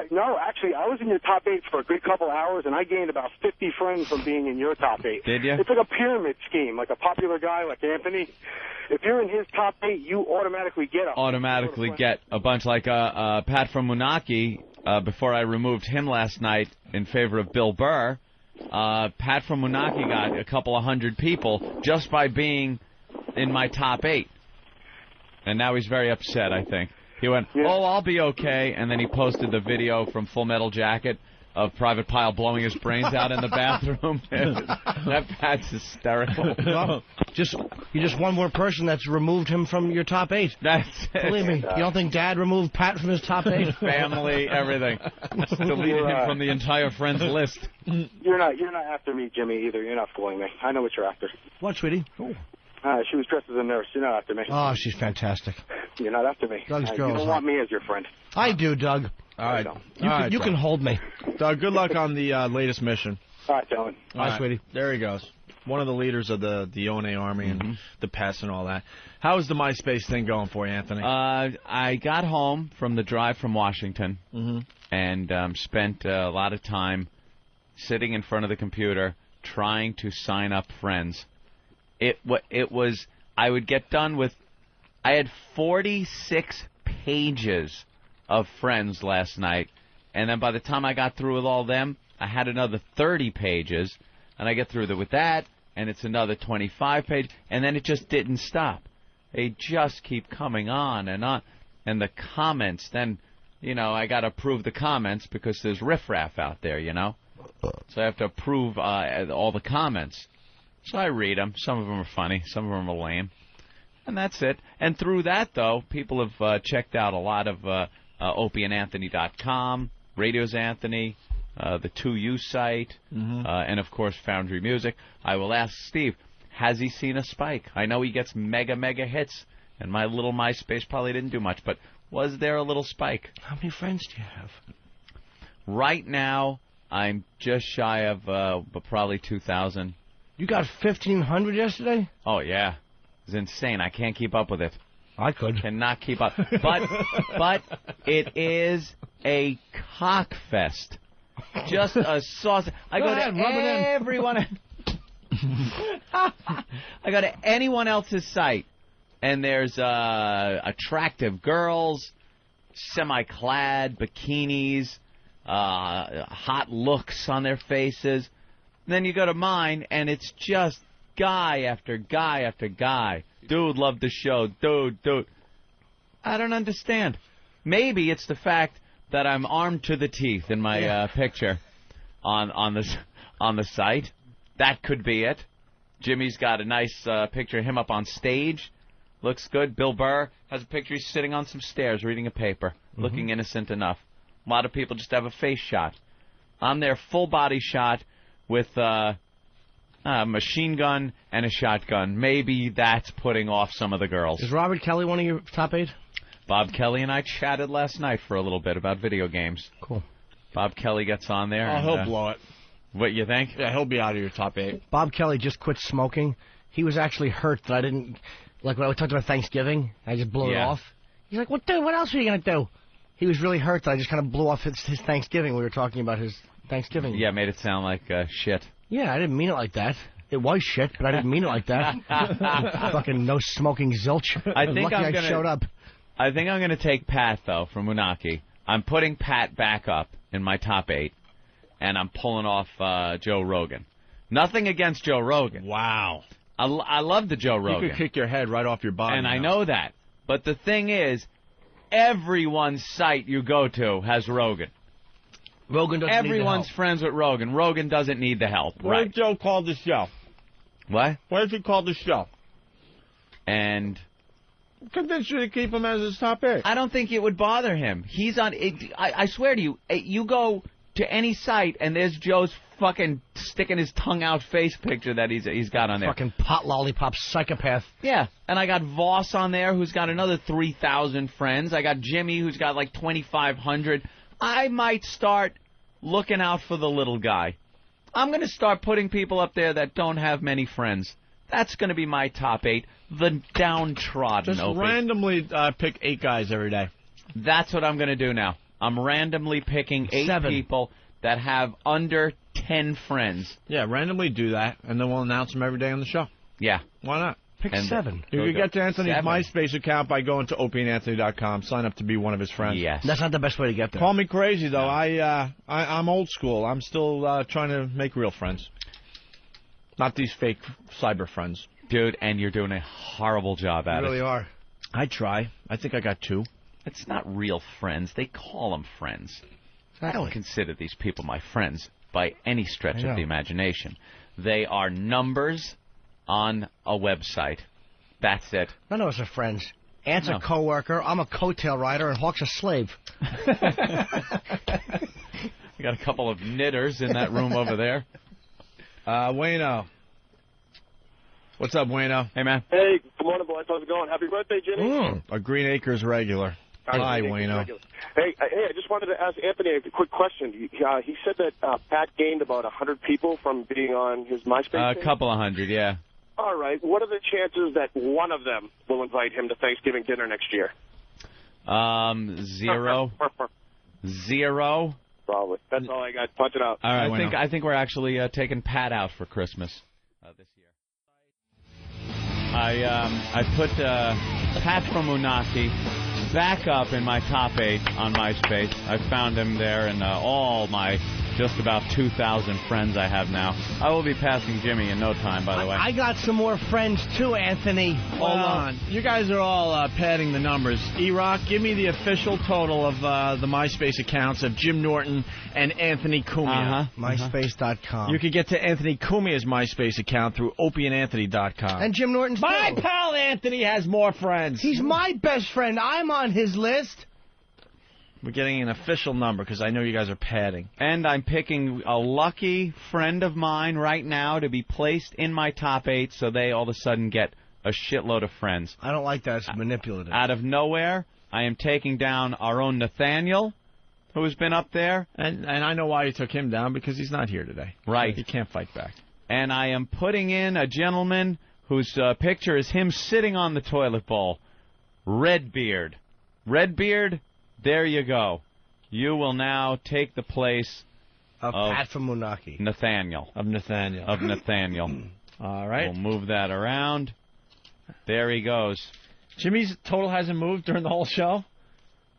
no, actually, I was in your top 8 for a good couple hours, and I gained about 50 friends from being in your top 8. Did you? It's like a pyramid scheme, like a popular guy like Anthony. If you're in his top 8, you automatically get a bunch like Pat from Moonachie. Before I removed him last night in favor of Bill Burr, Pat from Moonachie got a couple of hundred people just by being in my top 8. And now he's very upset, I think. He went, oh, I'll be okay, and then he posted the video from Full Metal Jacket of Private Pyle blowing his brains out in the bathroom. That Pat's hysterical. Well, you're just one more person that's removed him from your top 8. That's it. Believe me, you don't think Dad removed Pat from his top 8? Family, everything. Deleted him from the entire friends list. You're not after me, Jimmy, either. You're not fooling me. I know what you're after. What, sweetie? Oh. She was dressed as a nurse. You're not after me. Oh, she's fantastic. You're not after me. Doug's You girls, don't want me as your friend. I do, Doug. All right. You can hold me. Doug, good luck on the latest mission. All right, Dylan. Bye, sweetie. There he goes. One of the leaders of the ONA Army and the pests and all that. How is the MySpace thing going for you, Anthony? I got home from the drive from Washington and spent a lot of time sitting in front of the computer trying to sign up friends. It was, I would get done with, I had 46 pages of friends last night, and then by the time I got through with all them, I had another 30 pages, and I get through with that, and it's another 25 pages, and then it just didn't stop. They just keep coming on, and the comments, then, I got to approve the comments because there's riffraff out there, so I have to approve all the comments. So I read them. Some of them are funny. Some of them are lame. And that's it. And through that, though, people have checked out a lot of opieandanthony.com, Radios Anthony, the 2U site, and, of course, Foundry Music. I will ask Steve, has he seen a spike? I know he gets mega hits, and my little MySpace probably didn't do much, but was there a little spike? How many friends do you have? Right now, I'm just shy of probably 2,000. You got 1,500 yesterday? Oh, yeah. It's insane. I can't keep up with it. I could. Cannot keep up. But it is a cock fest. Just a sauce. I go to everyone. I go to anyone else's site, and there's attractive girls, semi-clad, bikinis, hot looks on their faces. And then you go to mine, and it's just guy after guy after guy. Dude, love the show. Dude. I don't understand. Maybe it's the fact that I'm armed to the teeth in my picture on the site. That could be it. Jimmy's got a nice picture of him up on stage. Looks good. Bill Burr has a picture. He's sitting on some stairs reading a paper, looking innocent enough. A lot of people just have a face shot. I'm there, full body shot with a machine gun and a shotgun. Maybe that's putting off some of the girls. Is Robert Kelly one of your top 8? Bob Kelly and I chatted last night for a little bit about video games. Cool. Bob Kelly gets on there. Oh, he'll blow it. What, you think? Yeah, he'll be out of your top 8. Bob Kelly just quit smoking. He was actually hurt that I didn't... Like, when I talked about Thanksgiving, I just blew it off. He's like, what else are you going to do? He was really hurt that I just kind of blew off his Thanksgiving. We were talking about his Thanksgiving. Yeah, made it sound like shit. Yeah, I didn't mean it like that. It was shit, but I didn't mean it like that. Fucking no smoking zilch. I think I showed up. I think I'm going to take Pat, though, from Unaki. I'm putting Pat back up in my top 8, and I'm pulling off Joe Rogan. Nothing against Joe Rogan. Wow. I love the Joe Rogan. You could kick your head right off your body. And I know that. But the thing is, everyone's site you go to has Rogan. Rogan doesn't Everyone's need the help. friends with Rogan. Rogan doesn't need the help. What if Joe called the show? What? What if he called the show? And... Convince you to keep him as his top 8. I don't think it would bother him. He's on... I swear to you, you go to any site, and there's Joe's fucking sticking his tongue out face picture that he's got on there. Fucking pot lollipop psychopath. Yeah, and I got Voss on there, who's got another 3,000 friends. I got Jimmy, who's got like 2,500. I might start looking out for the little guy. I'm going to start putting people up there that don't have many friends. That's going to be my top 8. The downtrodden. Just randomly pick 8 guys every day. That's what I'm going to do now. I'm randomly picking 8 people that have under 10 friends. Yeah, randomly do that, and then we'll announce them every day on the show. Yeah. Why not? Pick 7. You can get to Anthony's MySpace account by going to opieandanthony.com. Sign up to be one of his friends. Yes. That's not the best way to get there. Call me crazy, though. I'm old school. I'm still trying to make real friends. Not these fake cyber friends. Dude, and you're doing a horrible job at it. You really are. I try. I think I got 2. It's not real friends. They call them friends. Exactly. I don't consider these people my friends by any stretch of the imagination. They are numbers on a website. That's it. None of us are friends. Ant's a co-worker, I'm a coattail rider, and Hawk's a slave. We got a couple of knitters in that room over there. Wayno. What's up, Wayno? Hey, man. Hey, good morning, boys. How's it going? Happy birthday, Jimmy. A Green Acres regular. Hi, Wayno. Hey, I just wanted to ask Anthony a quick question. He said that Pat gained about 100 people from being on his MySpace page. A couple of hundred, yeah. All right. What are the chances that one of them will invite him to Thanksgiving dinner next year? 0. 0. Probably. That's all I got. Punch it out. All right, I think we're actually taking Pat out for Christmas this year. I put Pat from Unaki back up in my top 8 on MySpace. I found him there in all my just about 2,000 friends I have now. I will be passing Jimmy in no time, by the way. I got some more friends, too, Anthony. Hold on. You guys are all padding the numbers. E-Rock, give me the official total of the MySpace accounts of Jim Norton and Anthony Cumia. MySpace.com. You could get to Anthony Cumia's MySpace account through opieandanthony.com. And Jim Norton's My too. pal Anthony has more friends. He's my best friend. I'm on his list. We're getting an official number because I know you guys are padding. And I'm picking a lucky friend of mine right now to be placed in my top 8 so they all of a sudden get a shitload of friends. I don't like that. It's manipulative. Out of nowhere, I am taking down our own Nathaniel, who's been up there. And I know why you took him down, because he's not here today. Right. He can't fight back. And I am putting in a gentleman whose picture is him sitting on the toilet bowl Redbeard. Redbeard, there you go. You will now take the place of Pat from Moonachie. Nathaniel. Of Nathaniel. All right. We'll move that around. There he goes. Jimmy's total hasn't moved during the whole show?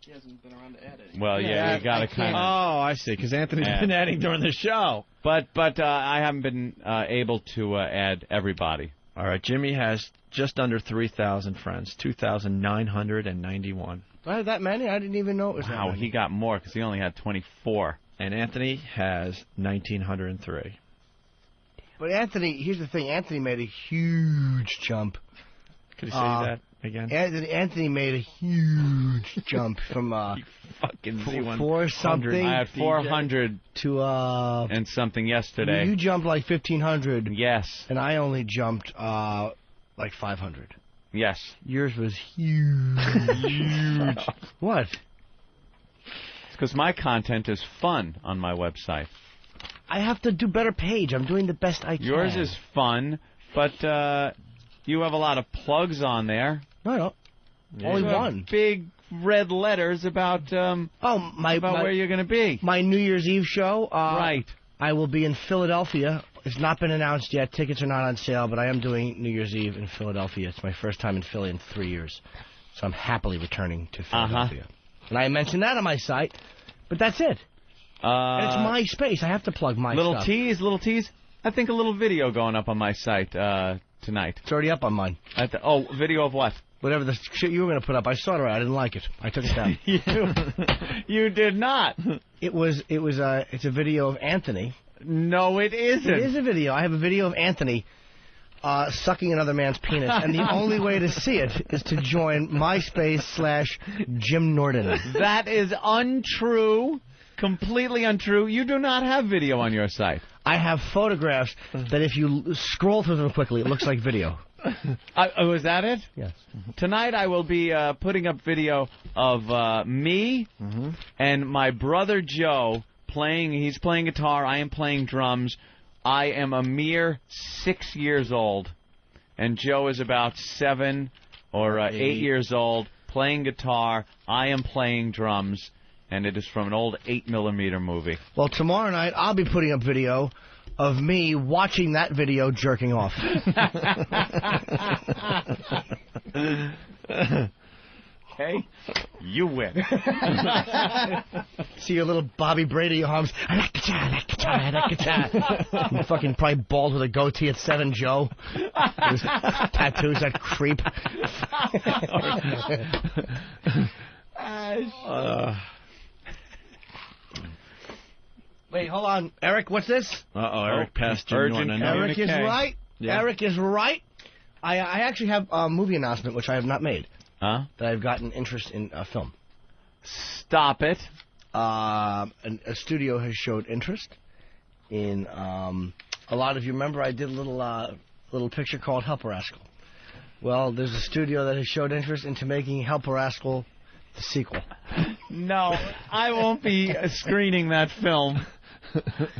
He hasn't been around to add it. Well, yeah, you got to kind of... Oh, I see, because Anthony's been adding during the show. But I haven't been able to add everybody. All right, Jimmy has just under 3,000 friends, 2,991. Do I have that many? I didn't even know it was that Wow, many. he got more because he only had 24. And Anthony has 1,903. But Anthony, here's the thing. Anthony made a huge jump. Could you say that again? Anthony made a huge jump from fucking 4 something. I had 400 to and something yesterday. You jumped like 1,500. Yes. And I only jumped like 500. Yes. Yours was huge. Huge. What? It's because my content is fun on my website. I have to do better page. I'm doing the best I can. Yours is fun, but you have a lot of plugs on there. No. Yeah. Only You have one. Big red letters about where you're going to be. My New Year's Eve show. Right. I will be in Philadelphia. It's not been announced yet. Tickets are not on sale, but I am doing New Year's Eve in Philadelphia. It's my first time in Philly in 3 years. So I'm happily returning to Philadelphia. And I mentioned that on my site, but that's it. And it's my space. I have to plug my little stuff. Little tease. I think a little video going up on my site tonight. It's already up on mine. Video of what? Whatever the shit you were going to put up. I saw it. I didn't like it. I took it down. You did not. It's a video of Anthony. No, it isn't. It is a video. I have a video of Anthony sucking another man's penis, and the only way to see it is to join MySpace/Jim Norton. That is untrue. Completely untrue. You do not have video on your site. I have photographs that if you scroll through them quickly, it looks like video. Is that it? Yes. Tonight I will be putting up video of me and my brother Joe playing. He's playing guitar. I am playing drums. I am a mere 6 years old, and Joe is about 7 or 8 years old, playing guitar. I am playing drums. And it is from an old 8mm movie. Well, tomorrow night I'll be putting up video of me watching that video jerking off. Okay, you win. See your little Bobby Brady arms. You fucking probably bald with a goatee at 7, Joe. His tattoos, that creep. Wait, hold on. Eric, what's this? Eric passed Jim Norton. Eric is right. Yeah. Eric is right. I actually have a movie announcement, which I have not made. Huh? That I've gotten interest in a film. Stop it. A studio has showed interest in a lot of you remember I did a little picture called Helper Rascal. Well, there's a studio that has showed interest into making Helper Rascal the sequel. No, I won't be screening that film.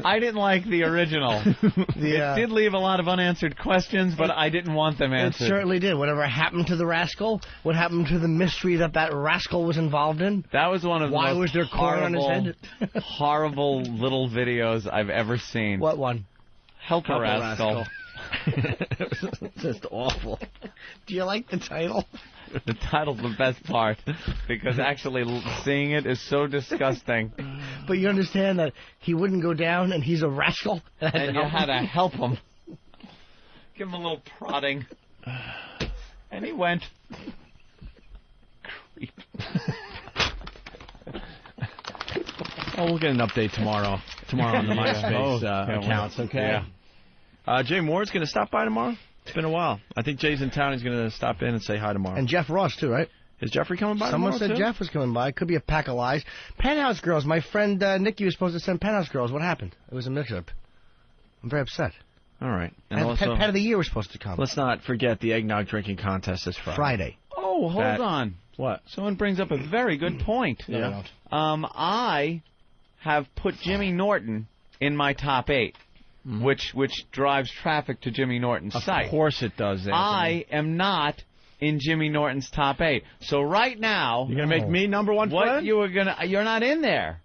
I didn't like the original. It did leave a lot of unanswered questions, but I didn't want them answered. It certainly did. Whatever happened to the rascal? What happened to the mystery that rascal was involved in? That was one of the Why most was there corn on his head? horrible little videos I've ever seen. What one? Helper Rascal. It's just awful. Do you like the title? The title's the best part, because actually seeing it is so disgusting. But you understand that he wouldn't go down, and he's a rascal? And you had to help him. Give him a little prodding. And he went. Creep. Oh, we'll get an update tomorrow. Tomorrow on the MySpace accounts, okay? Yeah. Jay Moore's going to stop by tomorrow? It's been a while. I think Jay's in town. He's going to stop in and say hi tomorrow. And Jeff Ross, too, right? Is Jeffrey coming by Someone tomorrow, said too? Jeff was coming by. Could be a pack of lies. Penthouse Girls. My friend Nikki was supposed to send Penthouse Girls. What happened? It was a mix-up. I'm very upset. All right. And also, Pet of the Year was supposed to come. Let's not forget the eggnog drinking contest this Friday. Oh, hold on. What? Someone brings up a very good point. No, I don't. I have put Jimmy Norton in my top 8. Which drives traffic to Jimmy Norton's site. Of course it does, Anthony. I am not in Jimmy Norton's top 8. So right now, you're gonna make me number 1 friend? You're not in there.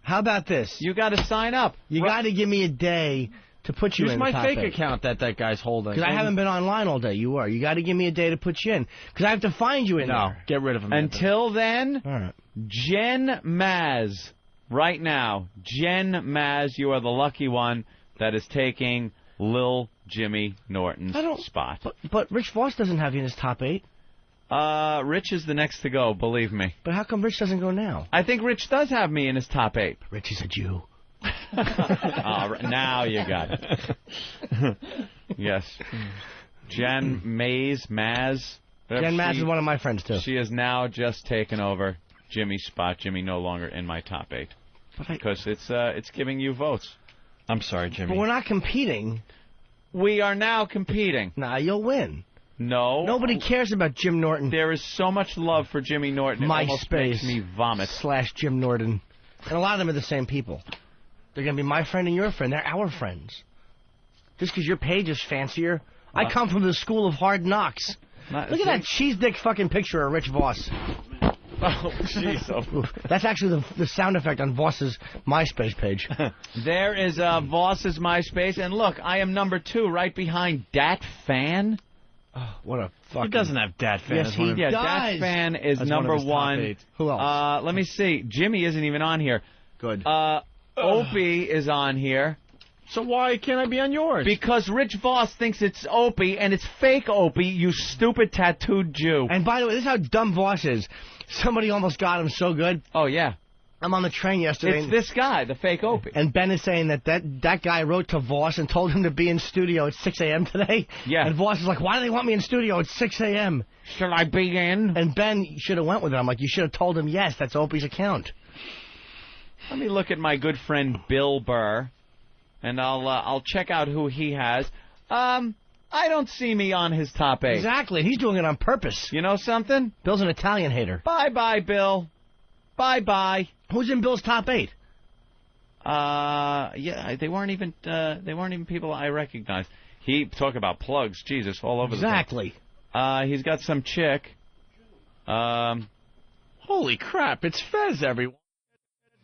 How about this? You got to sign up. You got to give me a day to put you Use in my the top fake 8. account that guy's holding. Because I haven't been online all day. You are. You got to give me a day to put you in. Because I have to find you in there. Get rid of him. Until then, all right. Jen Maz, right now, Jen Maz, you are the lucky one that is taking Lil Jimmy Norton's spot. But Rich Voss doesn't have you in his top 8. Rich is the next to go, believe me. But how come Rich doesn't go now? I think Rich does have me in his top 8. Rich is a Jew. Now you got it. Yes. Jen Maz. Jen Maz is one of my friends, too. She has now just taken over Jimmy's spot. Jimmy no longer in my top 8. Because it's giving you votes. I'm sorry, Jimmy. But we're not competing. We are now competing. Nah, you'll win. No. Nobody cares about Jim Norton. There is so much love for Jimmy Norton. It almost makes me vomit. / Jim Norton. And a lot of them are the same people. They're going to be my friend and your friend. They're our friends. Just because your page is fancier. I come from the school of hard knocks. Look at that cheese dick fucking picture of Rich Voss. Oh, jeez. That's actually the sound effect on Voss's MySpace page. There is Voss's MySpace. And look, I am number 2 right behind Dat Fan. Oh, what a fucking... He doesn't have Dat Fan. Yes, he does. Dat Fan is number 1. Who else? Let me see. Jimmy isn't even on here. Good. Opie is on here. So why can't I be on yours? Because Rich Voss thinks it's Opie, and it's fake Opie, you stupid tattooed Jew. And by the way, this is how dumb Voss is. Somebody almost got him so good. Oh, yeah. I'm on the train yesterday. It's this guy, the fake Opie. And Ben is saying that guy wrote to Voss and told him to be in studio at 6 a.m. today. Yeah. And Voss is like, why do they want me in studio at 6 a.m.? Should I be in? And Ben should have went with it. I'm like, you should have told him, yes, that's Opie's account. Let me look at my good friend Bill Burr, and I'll check out who he has. I don't see me on his top 8. Exactly. He's doing it on purpose. You know something? Bill's an Italian hater. Bye-bye, Bill. Bye-bye. Who's in Bill's top 8? Yeah, they weren't even people I recognized. He talk about plugs, Jesus, all over exactly. the place. He's got some chick. Holy crap! It's Fez, everyone.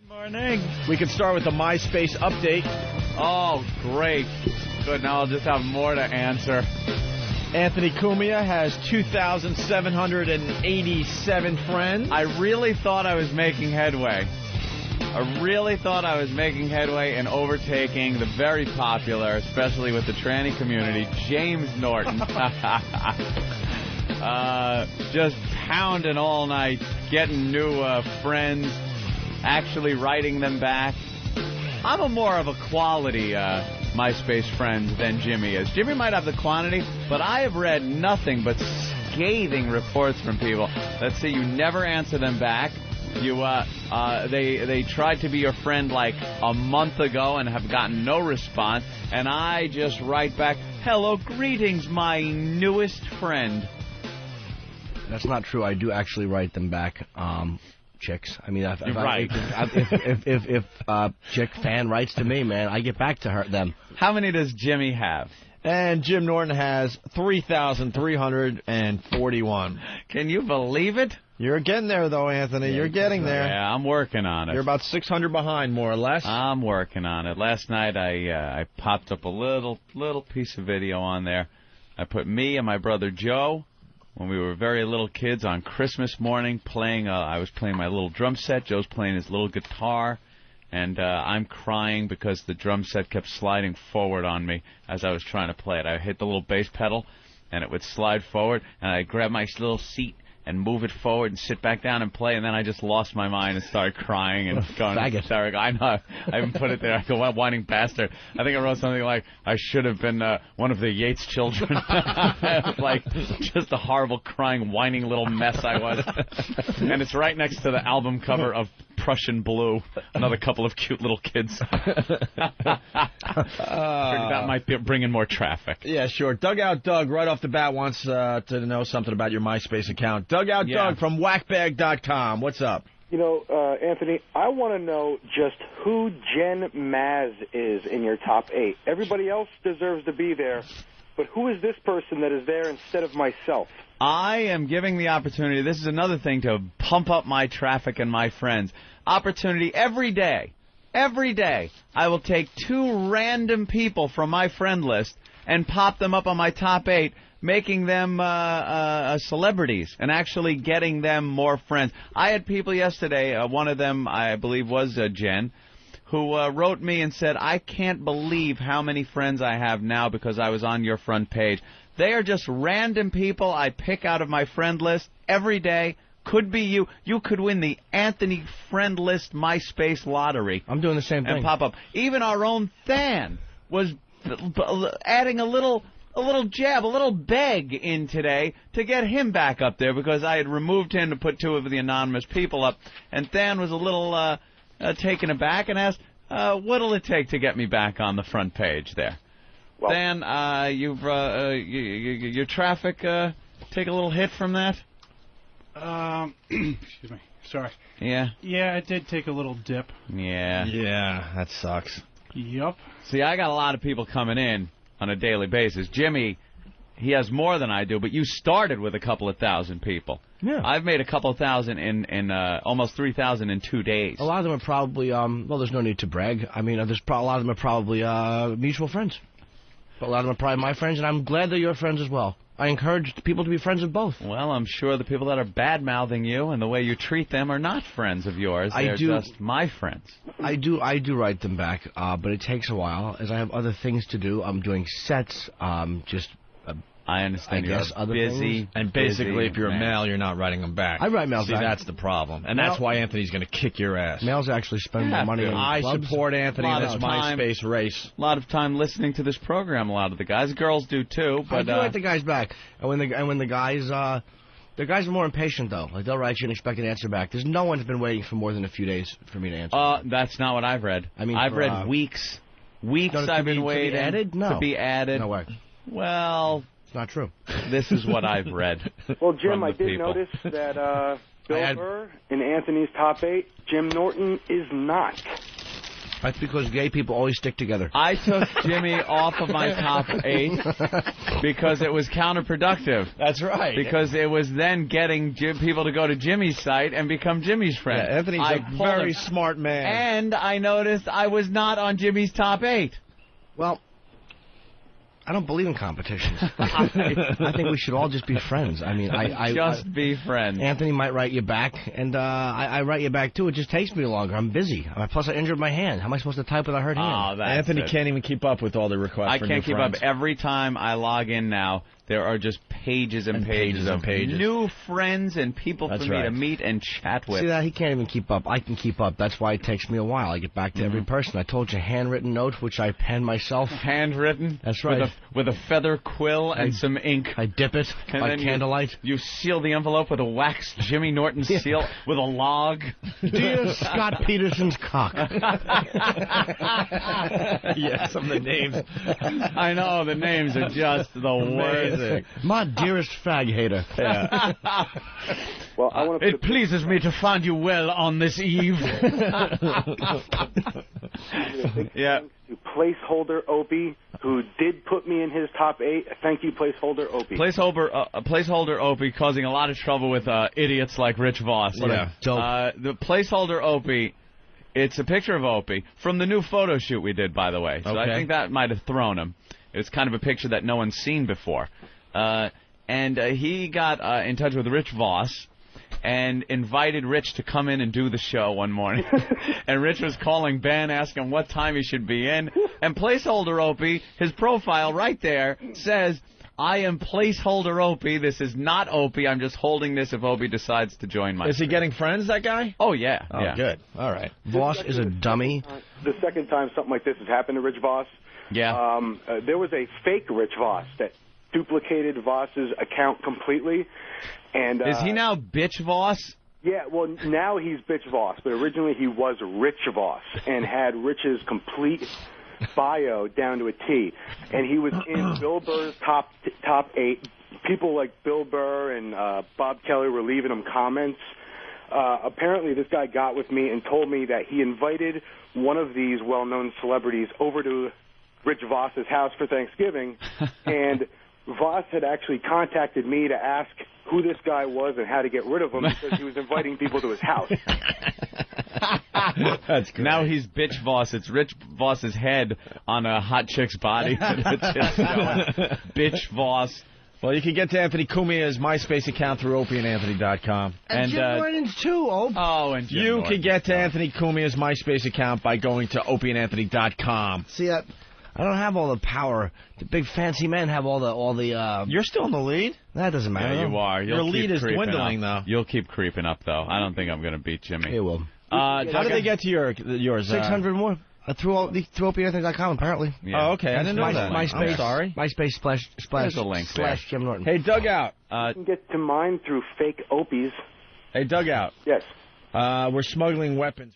Morning. We can start with the MySpace update. Oh, great. Good. Now I'll just have more to answer. Anthony Cumia has 2,787 friends. I really thought I was making headway. In overtaking the very popular, especially with the tranny community, James Norton. Just pounding all night, getting new friends, actually writing them back. I'm a more of a quality MySpace friend than Jimmy is. Jimmy might have the quantity, but I have read nothing but scathing reports from people that say you never answer them back. They tried to be your friend like a month ago and have gotten no response, and I just write back, hello, greetings, my newest friend. That's not true. I do actually write them back. Chicks. I mean, if chick fan writes to me, man, I get back to them. How many does Jimmy have? And Jim Norton has 3,341. Can you believe it? You're getting there, though, Anthony. You're getting there. Yeah, I'm working on it. You're about 600 behind, more or less. I'm working on it. Last night, I popped up a little piece of video on there. I put me and my brother Joe, when we were very little kids, on Christmas morning playing. I was playing my little drum set. Joe's playing his little guitar. And I'm crying because the drum set kept sliding forward on me as I was trying to play it. I hit the little bass pedal, and it would slide forward, and I'd grab my little seat and move it forward and sit back down and play, and then I just lost my mind and started crying and going hysterical. I know, I haven't put it there. I go, what whining bastard. I think I wrote something like, I should have been one of the Yates children. Like, just a horrible, crying, whining little mess I was. And it's right next to the album cover of Prussian Blue, another couple of cute little kids. That might bring in more traffic. Yeah, sure. Dugout Doug, right off the bat, wants to know something about your MySpace account. Dugout Doug from whackbag.com. What's up? You know, Anthony, I want to know just who Jen Maz is in your top 8. Everybody else deserves to be there. but who is this person that is there instead of myself? I am giving the opportunity. This is another thing to pump up my traffic and my friends. Opportunity every day. Every day, I will take 2 random people from my friend list and pop them up on my top 8, making them celebrities and actually getting them more friends. I had people yesterday, one of them I believe was Jen, who wrote me and said, I can't believe how many friends I have now because I was on your front page. They are just random people I pick out of my friend list every day. Could be you. You could win the Anthony Friend List Myspace lottery. I'm doing the same thing. And pop up. Even our own Than was adding a little jab, a little beg in today to get him back up there because I had removed him to put 2 of the anonymous people up. And Than was a little taken aback and asked, what'll it take to get me back on the front page there? Well, Than, your traffic take a little hit from that? Excuse me. Sorry. Yeah? Yeah, it did take a little dip. Yeah. Yeah, that sucks. Yup. See, I got a lot of people coming in on a daily basis. Jimmy, he has more than I do, but you started with a couple of thousand people. Yeah. I've made a couple of thousand in almost 3,000 in 2 days. A lot of them are probably, well, there's no need to brag. I mean, a lot of them are probably mutual friends. But a lot of them are probably my friends, and I'm glad they're your friends as well. I encourage people to be friends with both. Well, I'm sure the people that are bad-mouthing you and the way you treat them are not friends of yours. They're just my friends. I do write them back, but it takes a while, as I have other things to do. I'm doing sets, I understand you're busy. Things. And basically, if you're a male, you're not writing them back. I write mails back. See, that's the problem. And that's why Anthony's going to kick your ass. Males actually spend more money in I clubs. support Anthony in this MySpace race. A lot of time listening to this program, a lot of the guys. Girls do, too. But, I do write the guys back. And when the guys... the guys are more impatient, though. Like, they'll write you and expect an answer back. There's no one's been waiting for more than a few days for me to answer. That's not what I've read. I mean, I've read weeks. Weeks I've been waiting. To be added? No. To be added. No way. Well... Not true. This is what I've read. Well, Jim, I did people. notice that Bill Burr in Anthony's top 8, Jim Norton is not. That's because gay people always stick together. I took Jimmy off of my top 8 because it was counterproductive. That's right. Because it was then getting people to go to Jimmy's site and become Jimmy's friend. Yeah, Anthony's a very smart man. And I noticed I was not on Jimmy's top 8. Well... I don't believe in competitions. I think we should all just be friends. I mean, be friends. Anthony might write you back, and I write you back too. It just takes me longer. I'm busy. Plus, I injured my hand. How am I supposed to type with a hurt hand? Anthony can't even keep up with all the requests. I can't keep up. Every time I log in now, there are just pages and pages of new friends and people for me to meet and chat with. See that? He can't even keep up. I can keep up. That's why it takes me a while. I get back to every person. I told you, handwritten note, which I pen myself. Handwritten? That's right. With a feather quill and some ink. I dip it by candlelight. You seal the envelope with a wax Jimmy Norton seal with a log. Dear Scott Peterson's cock. Yeah, some of the names. I know, the names are just the worst. My dearest fag hater. Yeah. Well, I want to it pleases me to find you well on this eve. Yeah. To placeholder Opie, who did put me in his top 8. Thank you, placeholder Opie. Placeholder Opie causing a lot of trouble with idiots like Rich Voss. Yeah. The placeholder Opie. It's a picture of Opie from the new photo shoot we did, by the way. So I think that might have thrown him. It's kind of a picture that no one's seen before. And he got in touch with Rich Voss and invited Rich to come in and do the show one morning. And Rich was calling Ben, asking what time he should be in. And placeholder Opie, his profile right there says, I am placeholder Opie. This is not Opie. I'm just holding this if Opie decides to join my... Is he getting friends, that guy? Oh, yeah. Oh, yeah. Good. All right. Voss is a dummy. The second time something like this has happened to Rich Voss, there was a fake Rich Voss that duplicated Voss's account completely. And is he now Bitch Voss? Yeah, well, now he's Bitch Voss, but originally he was Rich Voss and had Rich's complete bio down to a T. And he was in Bill Burr's top 8. People like Bill Burr and Bob Kelly were leaving him comments. Apparently this guy got with me and told me that he invited one of these well-known celebrities over to Rich Voss's house for Thanksgiving, and Voss had actually contacted me to ask who this guy was and how to get rid of him because he was inviting people to his house. That's great. Now he's Bitch Voss. It's Rich Voss's head on a hot chick's body. It's just showing. Bitch Voss. Well, you can get to Anthony Cumia's MySpace account through opieandanthony.com. And Jim Norton's too, Ope. Oh, and Jim you Norton's can get to Anthony Cumia's MySpace account by going to opieandanthony.com. See, I don't have all the power. The big fancy men have all the. You're still in the lead? That doesn't matter. Yeah, you are. Your lead is dwindling, though. You'll keep creeping up, though. I don't think I'm going to beat Jimmy. You will. How did they get to yours? 600 more. Through opieanthony.com, apparently. Yeah. Oh, okay. I didn't know that. MySpace. I'm sorry. MySpace There's a link there. / Jim Norton. Hey, Dugout. You can get to mine through fake Opies. Hey, Dugout. Yes. We're smuggling weapons.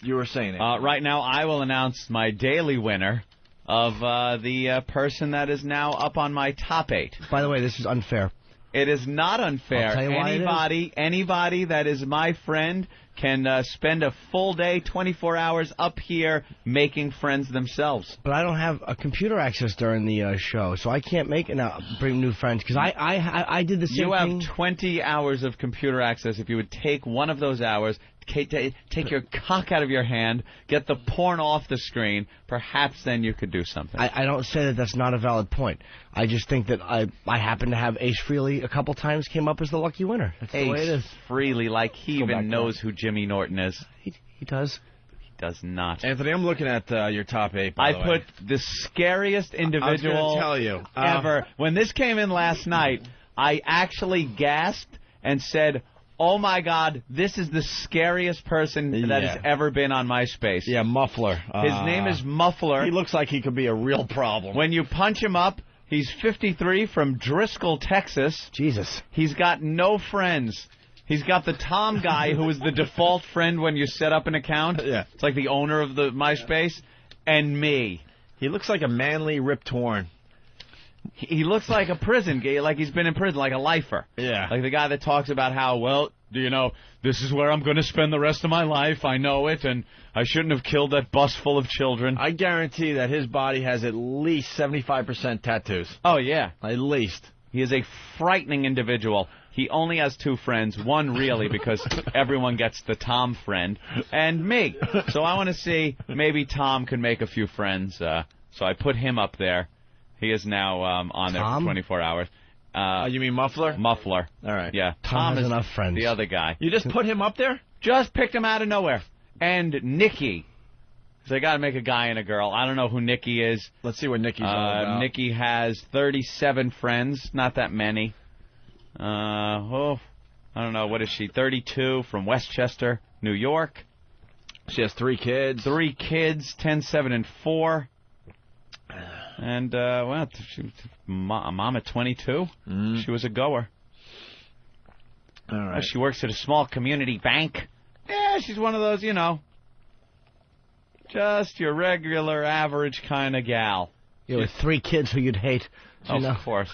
You were saying it. Right now, I will announce my daily winner of the person that is now up on my top 8. By the way, this is unfair. It is not unfair. I'll tell you why Anybody that is my friend can spend a full day, 24 hours up here making friends themselves. But I don't have a computer access during the show, so I can't bring new friends because I did the same thing. You have 20 hours of computer access. If you would take one of those hours, take your cock out of your hand, get the porn off the screen, perhaps then you could do something. I don't say that that's not a valid point. I just think that I happen to have Ace Frehley a couple times came up as the lucky winner. That's the way it is. Frehley, like he even knows who Jimmy Norton is. He does. He does not. Anthony, I'm looking at your top 8, by the way. I put the scariest individual I was gonna tell you. ever. When this came in last night, I actually gasped and said, oh, my God, this is the scariest person that has ever been on MySpace. Yeah, Muffler. His name is Muffler. He looks like he could be a real problem. When you punch him up, he's 53 from Driscoll, Texas. Jesus. He's got no friends. He's got the Tom guy who is the default friend when you set up an account. Yeah. It's like the owner of the MySpace. And me. He looks like a manly Rip Torn. He looks like a prison guy, like he's been in prison, like a lifer. Yeah. Like the guy that talks about how, well, you know, this is where I'm going to spend the rest of my life. I know it, and I shouldn't have killed that bus full of children. I guarantee that his body has at least 75% tattoos. Oh, yeah. At least. He is a frightening individual. He only has 2 friends, one really because everyone gets the Tom friend, and me. So I want to see maybe Tom can make a few friends. So I put him up there. He is now on there for 24 hours. You mean Muffler? Muffler. All right. Yeah. Tom has is enough friends. the other guy. You just put him up there? Just picked him out of nowhere. And Nikki. So they got to make a guy and a girl. I don't know who Nikki is. Let's see what Nikki's all about. Nikki has 37 friends. Not that many. I don't know. What is she? 32 from Westchester, New York. She has 3 kids. 3 kids, 10, 7, and 4. And, well, she was a mom at 22. She was a goer. All right. She works at a small community bank. Yeah, she's one of those, you know, just your regular, average kind of gal. Yeah, with 3 kids who you'd hate. Of course.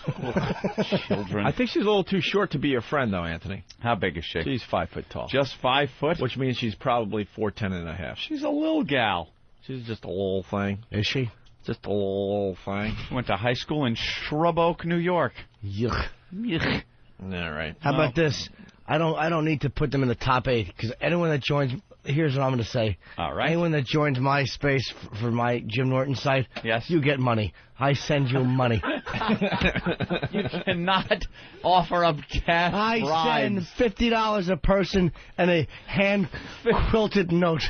Children. I think she's a little too short to be your friend, though, Anthony. How big is she? She's 5 foot tall. Just 5 foot? Which means she's probably 4'10" and a half. She's a little gal. She's just a little thing. Is she? Just a little thing. Went to high school in Shrub Oak, New York. Yuck. Yuck. All right. How about this? I don't need to put them in the top 8 because anyone that joins. Here's what I'm going to say. All right. Anyone that joins MySpace for my Jim Norton site, yes, you get money. I send you money. You cannot offer up cash I send $50 a person and a hand-quilted note.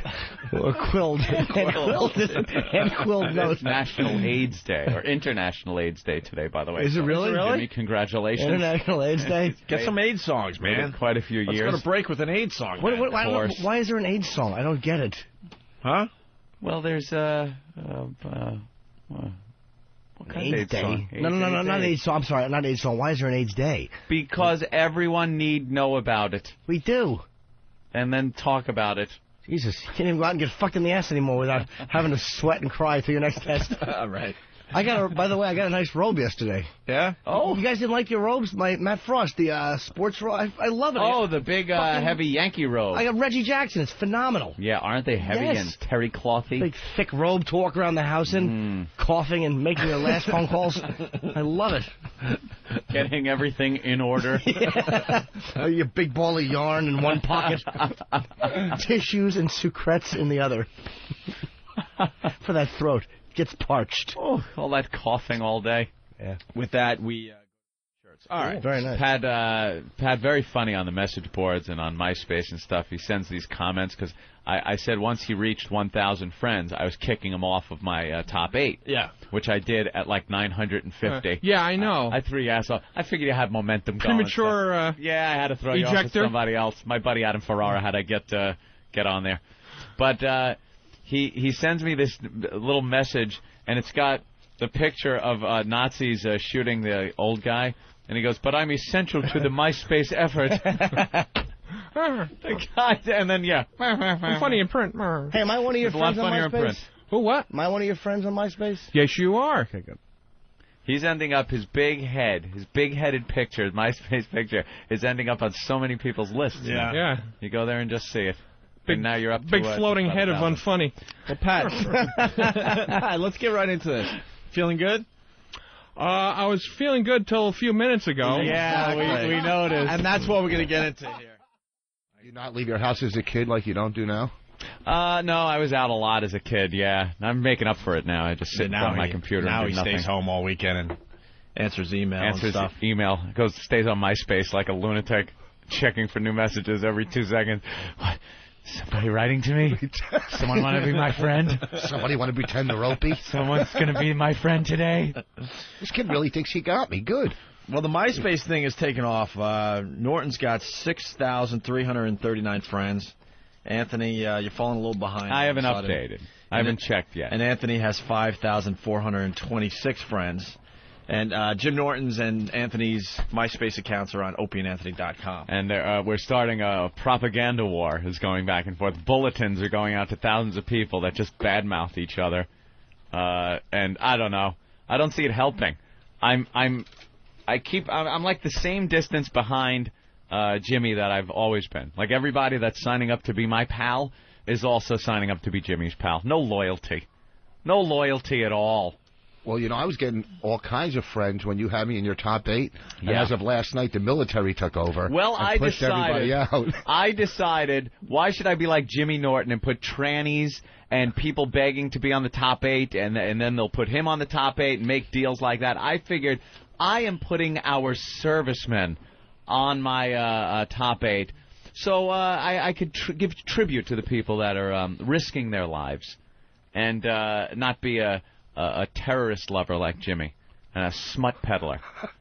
Or quilled. Hand-quilled note. It's National AIDS Day, or International AIDS Day today, by the way. Is it really? Jimmy, congratulations. International AIDS Day. Get some AIDS songs, man. Quite a few years. Let's go to break with an AIDS song. Why is there an AIDS song? I don't get it. Huh? Well, there's what kind of AIDS Day? song? No, not AIDS song. I'm sorry, not AIDS song. Why is there an AIDS Day? Because everyone need know about it. We do. And then talk about it. Jesus, you can't even go out and get fucked in the ass anymore without having to sweat and cry through your next test. All right. By the way, I got a nice robe yesterday. Yeah? Oh. You guys didn't like your robes? My Matt Frost, the sports robe. I love it. Oh, the big, heavy Yankee robe. I got Reggie Jackson. It's phenomenal. Yeah, aren't they heavy and terry clothy? Big, thick robe to walk around the house in, coughing and making your last phone calls. I love it. Getting everything in order. Your big ball of yarn in one pocket. Tissues and sucrettes in the other. For that throat. Gets parched. Oh, all that coughing all day. Yeah. With that, we... shirts. All right. Very nice. Pat, very funny on the message boards and on MySpace and stuff. He sends these comments because I said once he reached 1,000 friends, I was kicking him off of my top 8. Yeah. Which I did at like 950. Yeah, I know. I threw you ass off. I figured you had momentum going. Premature. Yeah, I had to throw you off to somebody else. My buddy Adam Ferrara had to get on there. But he sends me this little message, and it's got the picture of Nazis shooting the old guy. And he goes, but I'm essential to the MySpace effort. And then, yeah. I'm funny in print. Hey, am I one of your friends on MySpace? Who, what? Am I one of your friends on MySpace? Yes, you are. Okay, good. He's ending up, his big-headed picture, his MySpace picture, is ending up on so many people's lists. Yeah. Yeah. You go there and just see it. And now you're up to big floating head of unfunny. Well, Pat, let's get right into this. Feeling good? I was feeling good till a few minutes ago. Yeah, we noticed. And that's what we're going to get into here. You not leave your house as a kid like you don't do now? No, I was out a lot as a kid, yeah. I'm making up for it now. I just sit in front of my computer now and do nothing. Stays home all weekend and answers email and stuff. Stays on MySpace like a lunatic, checking for new messages every 2 seconds. What? Somebody writing to me? Someone want to be my friend? Somebody want to pretend they're Opie? Someone's going to be my friend today? This kid really thinks he got me. Good. Well, the MySpace thing is taking off. Norton's got 6,339 friends. Anthony, you're falling a little behind. I haven't updated. I haven't checked yet. And Anthony has 5,426 friends. And Jim Norton's and Anthony's MySpace accounts are on opieandanthony.com. And we're starting a propaganda war who's going back and forth. Bulletins are going out to thousands of people that just badmouth each other. And I don't know. I don't see it helping. I'm like the same distance behind Jimmy that I've always been. Like everybody that's signing up to be my pal is also signing up to be Jimmy's pal. No loyalty. No loyalty at all. Well, you know, I was getting all kinds of friends when you had me in your top 8. And Yeah. as of last night, the military took over. Well, and pushed everybody out. I decided, why should I be like Jimmy Norton and put trannies and people begging to be on the top 8, and then they'll put him on the top 8 and make deals like that? I figured I am putting our servicemen on my top 8, so I could give tribute to the people that are risking their lives and not be a terrorist lover like Jimmy and a smut peddler.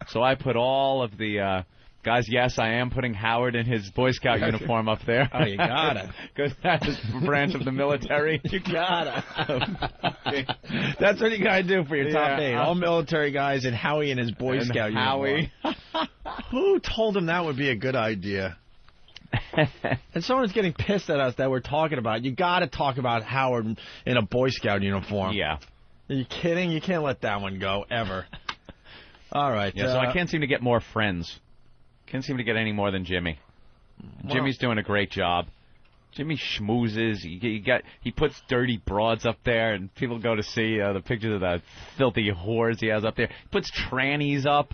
So I put all of the guys. Yes, I am putting Howard in his Boy Scout uniform up there. Oh, you gotta. Because that's a branch of the military. You gotta. That's what you gotta do for your top 8. All military guys and Howie in his Boy Scout uniform. Who told him that would be a good idea? And someone's getting pissed at us that we're talking about. You gotta talk about Howard in a Boy Scout uniform. Yeah. Are you kidding? You can't let that one go, ever. All right. Yeah, so I can't seem to get more friends. Can't seem to get any more than Jimmy. Well, Jimmy's doing a great job. Jimmy schmoozes. He puts dirty broads up there, and people go to see the pictures of the filthy whores he has up there. He puts trannies up.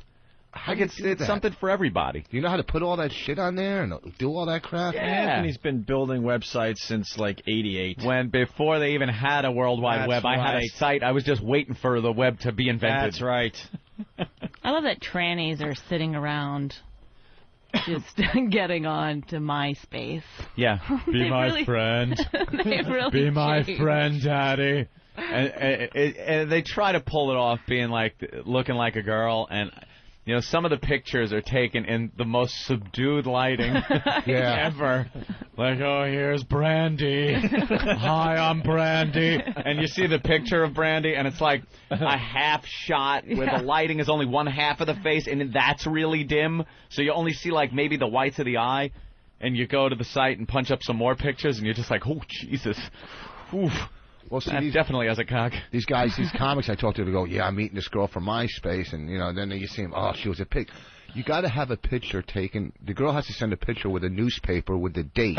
It's something for everybody. Do you know how to put all that shit on there and do all that crap? Yeah. Anthony's been building websites since like '88. When before they even had a World Wide Web, I had a site. I was just waiting for the web to be invented. That's right. I love that trannies are sitting around just getting on to MySpace. Yeah. Be my friend. They really Be my changed. friend, Daddy. And they try to pull it off being looking like a girl, and you know, some of the pictures are taken in the most subdued lighting ever. Like, oh, here's Brandy. Hi, I'm Brandy. And you see the picture of Brandy, and it's like a half shot where the lighting is only one half of the face, and that's really dim. So you only see, like, maybe the whites of the eye. And you go to the site and punch up some more pictures, and you're just like, oh, Jesus. Oof. Well, see, definitely has a cock. These guys, these comics I talk to, they go, yeah, I'm meeting this girl from MySpace, and then you see them. Oh, she was a pig. You got to have a picture taken. The girl has to send a picture with a newspaper with the date.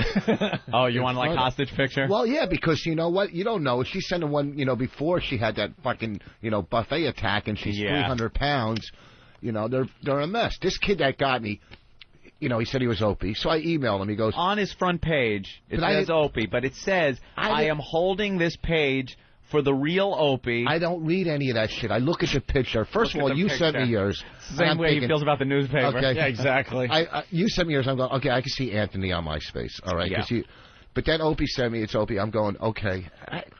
Oh, you want like hostage picture? Well, yeah, because you know what? You don't know. If she's sending one, before she had that fucking, buffet attack and she's 300 pounds, they're a mess. This kid that got me, he said he was Opie. So I emailed him. He goes, on his front page, it says Opie, but it says, I am holding this page for the real Opie. I don't read any of that shit. I look at the picture. First of all, you sent me yours. Same way he feels about the newspaper. Okay. Yeah, exactly. You sent me yours. I'm going, okay, I can see Anthony on MySpace. All right. Yeah. But then Opie sent me, it's Opie. I'm going, okay,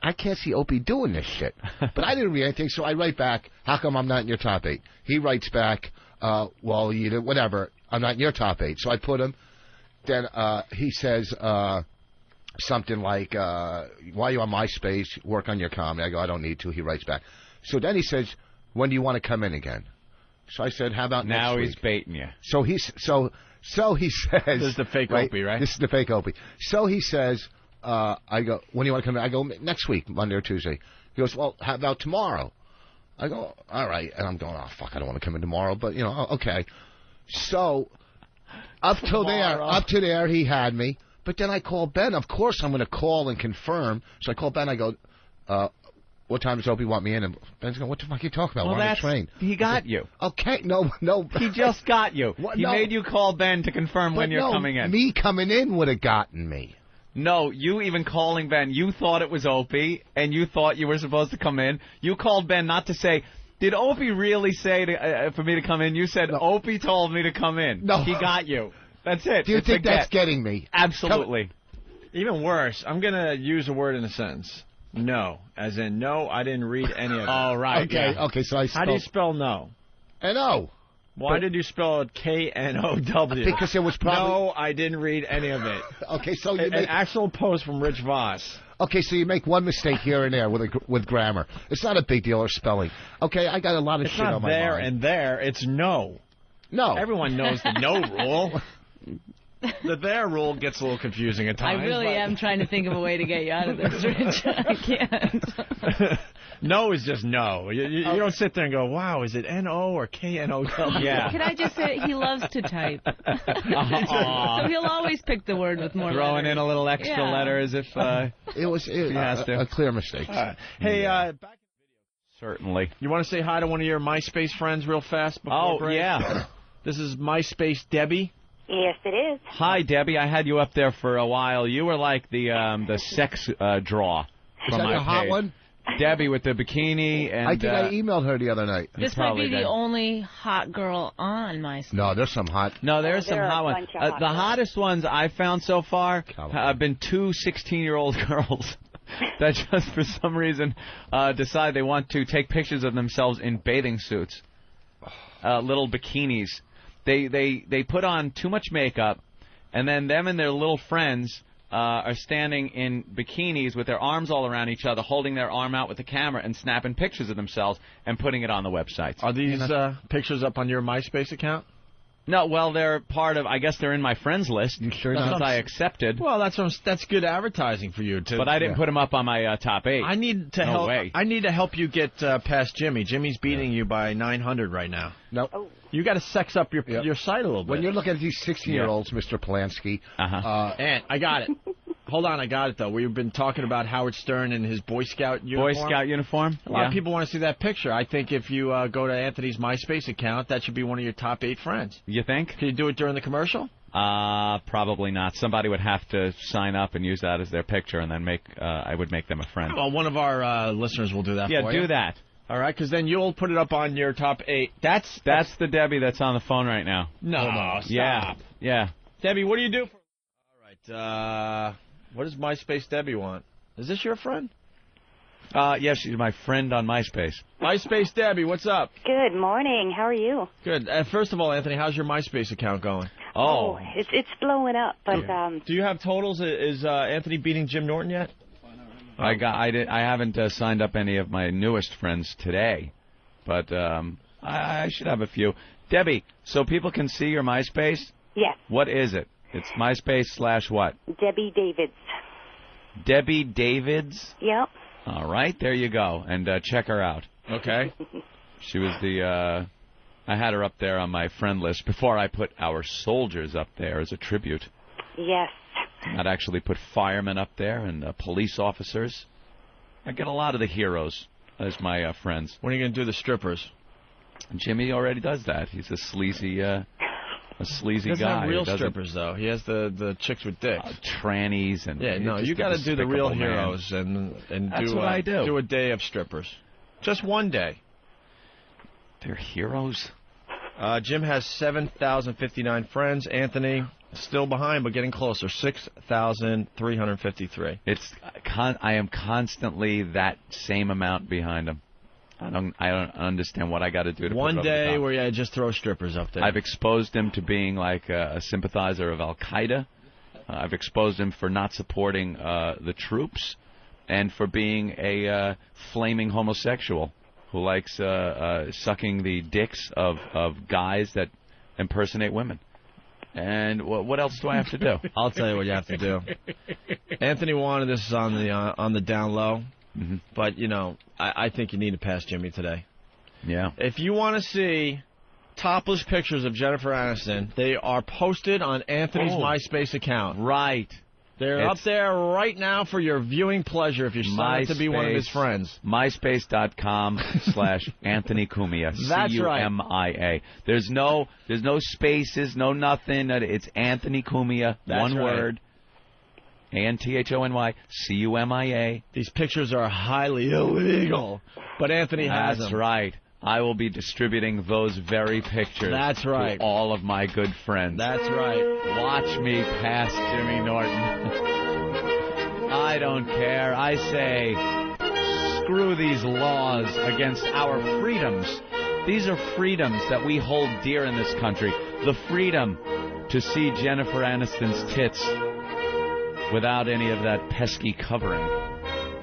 I can't see Opie doing this shit. But I didn't read anything, so I write back, how come I'm not in your top 8? He writes back, well, whatever, I'm not in your top 8. So I put him. Then he says something like, why are you on MySpace? Work on your comedy. I go, I don't need to. He writes back. So then he says, when do you want to come in again? So I said, how about next week? Now he's baiting you. So he says... This is the fake Opie, right? This is the fake Opie. So he says, I go, when do you want to come in? I go, next week, Monday or Tuesday. He goes, well, how about tomorrow? I go, all right. And I'm going, oh, fuck, I don't want to come in tomorrow. But, okay. So up to there, he had me. But then I called Ben. Of course I'm going to call and confirm. So I called Ben. I go, what time does Opie want me in? And Ben's going, what the fuck are you talking about? Well, we're on the train. He got you. Okay, no. He just got you. What? He made you call Ben to confirm when you're coming in. Me coming in would have gotten me. No, you even calling Ben, you thought it was Opie, and you thought you were supposed to come in. You called Ben not to say, did Opie really say for me to come in? You said, Opie told me to come in. No. He got you. That's it. Do you think that's getting me? Absolutely. Even worse, I'm going to use a word in a sentence. No. As in, no, I didn't read any of it. Oh, right. Okay, yeah. Okay, so I spelled... How do you spell no? N-O. Why did you spell it K-N-O-W? Because it was probably... No, I didn't read any of it. Okay, so you An actual post from Rich Voss. Okay, so you make one mistake here and there with grammar. It's not a big deal, or spelling. Okay, I got a lot of shit on my mind. It's not there and there. It's no. No. Everyone knows the no rule. The there rule gets a little confusing at times. I really am trying to think of a way to get you out of this, Rich. I can't. No is just no. You don't sit there and go, wow, is it N-O or K-N-O-W? Yeah. Can I just say, he loves to type. So he'll always pick the word with more Throwing letters. in a little extra letter as if it was a clear mistake. Hey, back certainly. You want to say hi to one of your MySpace friends real fast before break? Yeah. This is MySpace Debbie. Yes, it is. Hi, Debbie. I had you up there for a while. You were like the sex draw from my Is that a hot page. one? Debbie with the bikini. And I think I emailed her the other night. This might be the only hot girl on MySpace. No, there's some hot. No, there's some hot ones. The hottest ones I've found so far have been two 16-year-old girls that just for some reason decide they want to take pictures of themselves in bathing suits, little bikinis. They put on too much makeup, and then them and their little friends are standing in bikinis with their arms all around each other, holding their arm out with the camera and snapping pictures of themselves and putting it on the websites. Are these pictures up on your MySpace account? No, well, they're part of, I guess they're in my friends list. You sure since I accepted. Well, that's good advertising for you. But I didn't put them up on my top 8. I need to help. Way. I need to help you get past Jimmy. Jimmy's beating you by 900 right now. No. Oh. You got to sex up your site a little bit. When you're looking at these 16-year-olds, Mr. Polanski. And I got it. Hold on, I got it, though. We've been talking about Howard Stern and his Boy Scout uniform. Boy Scout uniform? A lot of people want to see that picture. I think if you go to Anthony's MySpace account, that should be one of your top 8 friends. You think? Can you do it during the commercial? Probably not. Somebody would have to sign up and use that as their picture, and then I would make them a friend. Well, one of our listeners will do that for you. Yeah, do that. All right, because then you'll put it up on your top 8. That's the Debbie that's on the phone right now. No, stop. Yeah. Debbie, what do you do? All right, what does MySpace Debbie want? Is this your friend? Yes, she's my friend on MySpace. MySpace Debbie, what's up? Good morning. How are you? Good. First of all, Anthony, how's your MySpace account going? Oh, it's blowing up, but Do you have totals? Is Anthony beating Jim Norton yet? I haven't signed up any of my newest friends today, but I should have a few. Debbie, so people can see your MySpace? Yes. What is it? It's MySpace / what? Debbie Davids. Debbie Davids? Yep. All right, there you go. And check her out. Okay. She was the... I had her up there on my friend list before I put our soldiers up there as a tribute. Yes. I'd actually put firemen up there and police officers. I get a lot of the heroes as my friends. When are you going to do the strippers? Jimmy already does that. He's a sleazy guy. He doesn't have real strippers, though. He has the chicks with dicks. Trannies and... Yeah, no, you got to do the real heroes and That's what I do. Do a day of strippers. Just one day. They're heroes. Jim has 7,059 friends. Anthony still behind, but getting closer. 6,353. I am constantly that same amount behind him. I don't understand what I got to do to one put it day over the top. where you just throw strippers up there. I've exposed him to being like a sympathizer of Al Qaeda. I've exposed him for not supporting the troops, and for being a flaming homosexual who likes sucking the dicks of guys that impersonate women. And what else do I have to do? I'll tell you what you have to do. Anthony wanted this on the down low, but you know I think you need to pass Jimmy today. Yeah. If you want to see topless pictures of Jennifer Aniston, they are posted on Anthony's MySpace account. Right. They're up there right now for your viewing pleasure if you're signed to be one of his friends. MySpace.com/Anthony Cumia. That's right. C-U-M-I-A. There's no spaces, no nothing. It's Anthony Cumia, one word. ANTHONY CUMIA. These pictures are highly illegal, but Anthony has them. That's right. I will be distributing those very pictures. That's right. To all of my good friends. That's right. Watch me pass Jimmy Norton. I don't care. I say, screw these laws against our freedoms. These are freedoms that we hold dear in this country. The freedom to see Jennifer Aniston's tits without any of that pesky covering.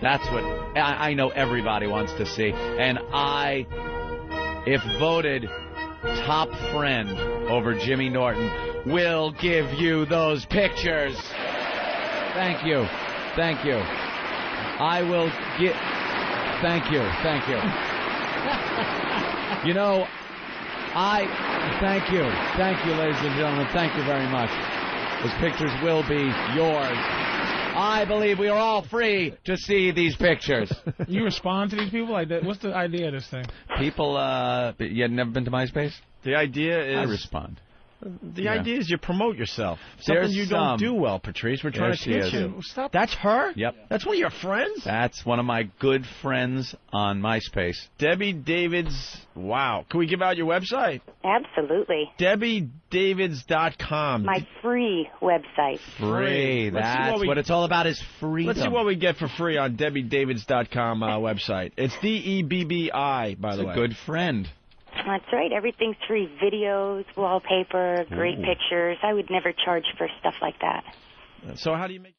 That's what I know everybody wants to see. And if voted top friend over Jimmy Norton, will give you those pictures. Thank you. Thank you. I will get... Thank you. Thank you. You know, Thank you. Thank you, ladies and gentlemen. Thank you very much. Those pictures will be yours. I believe we are all free to see these pictures. You respond to these people like that? What's the idea of this thing? People, you had never been to MySpace? The idea is... I respond. The idea is you promote yourself. Something you don't do well, Patrice. We're trying to teach you. Stop. That's her? Yep. That's one of your friends? That's one of my good friends on MySpace. Debbie Davids. Wow. Can we give out your website? Absolutely. DebbieDavids.com. My free website. Free. That's what it's all about, is freedom. Let's see what we get for free on DebbieDavids.com website. It's DEBBI, by the way. It's a good friend. That's right. Everything's free. Videos, wallpaper, great pictures. I would never charge for stuff like that. So how do you make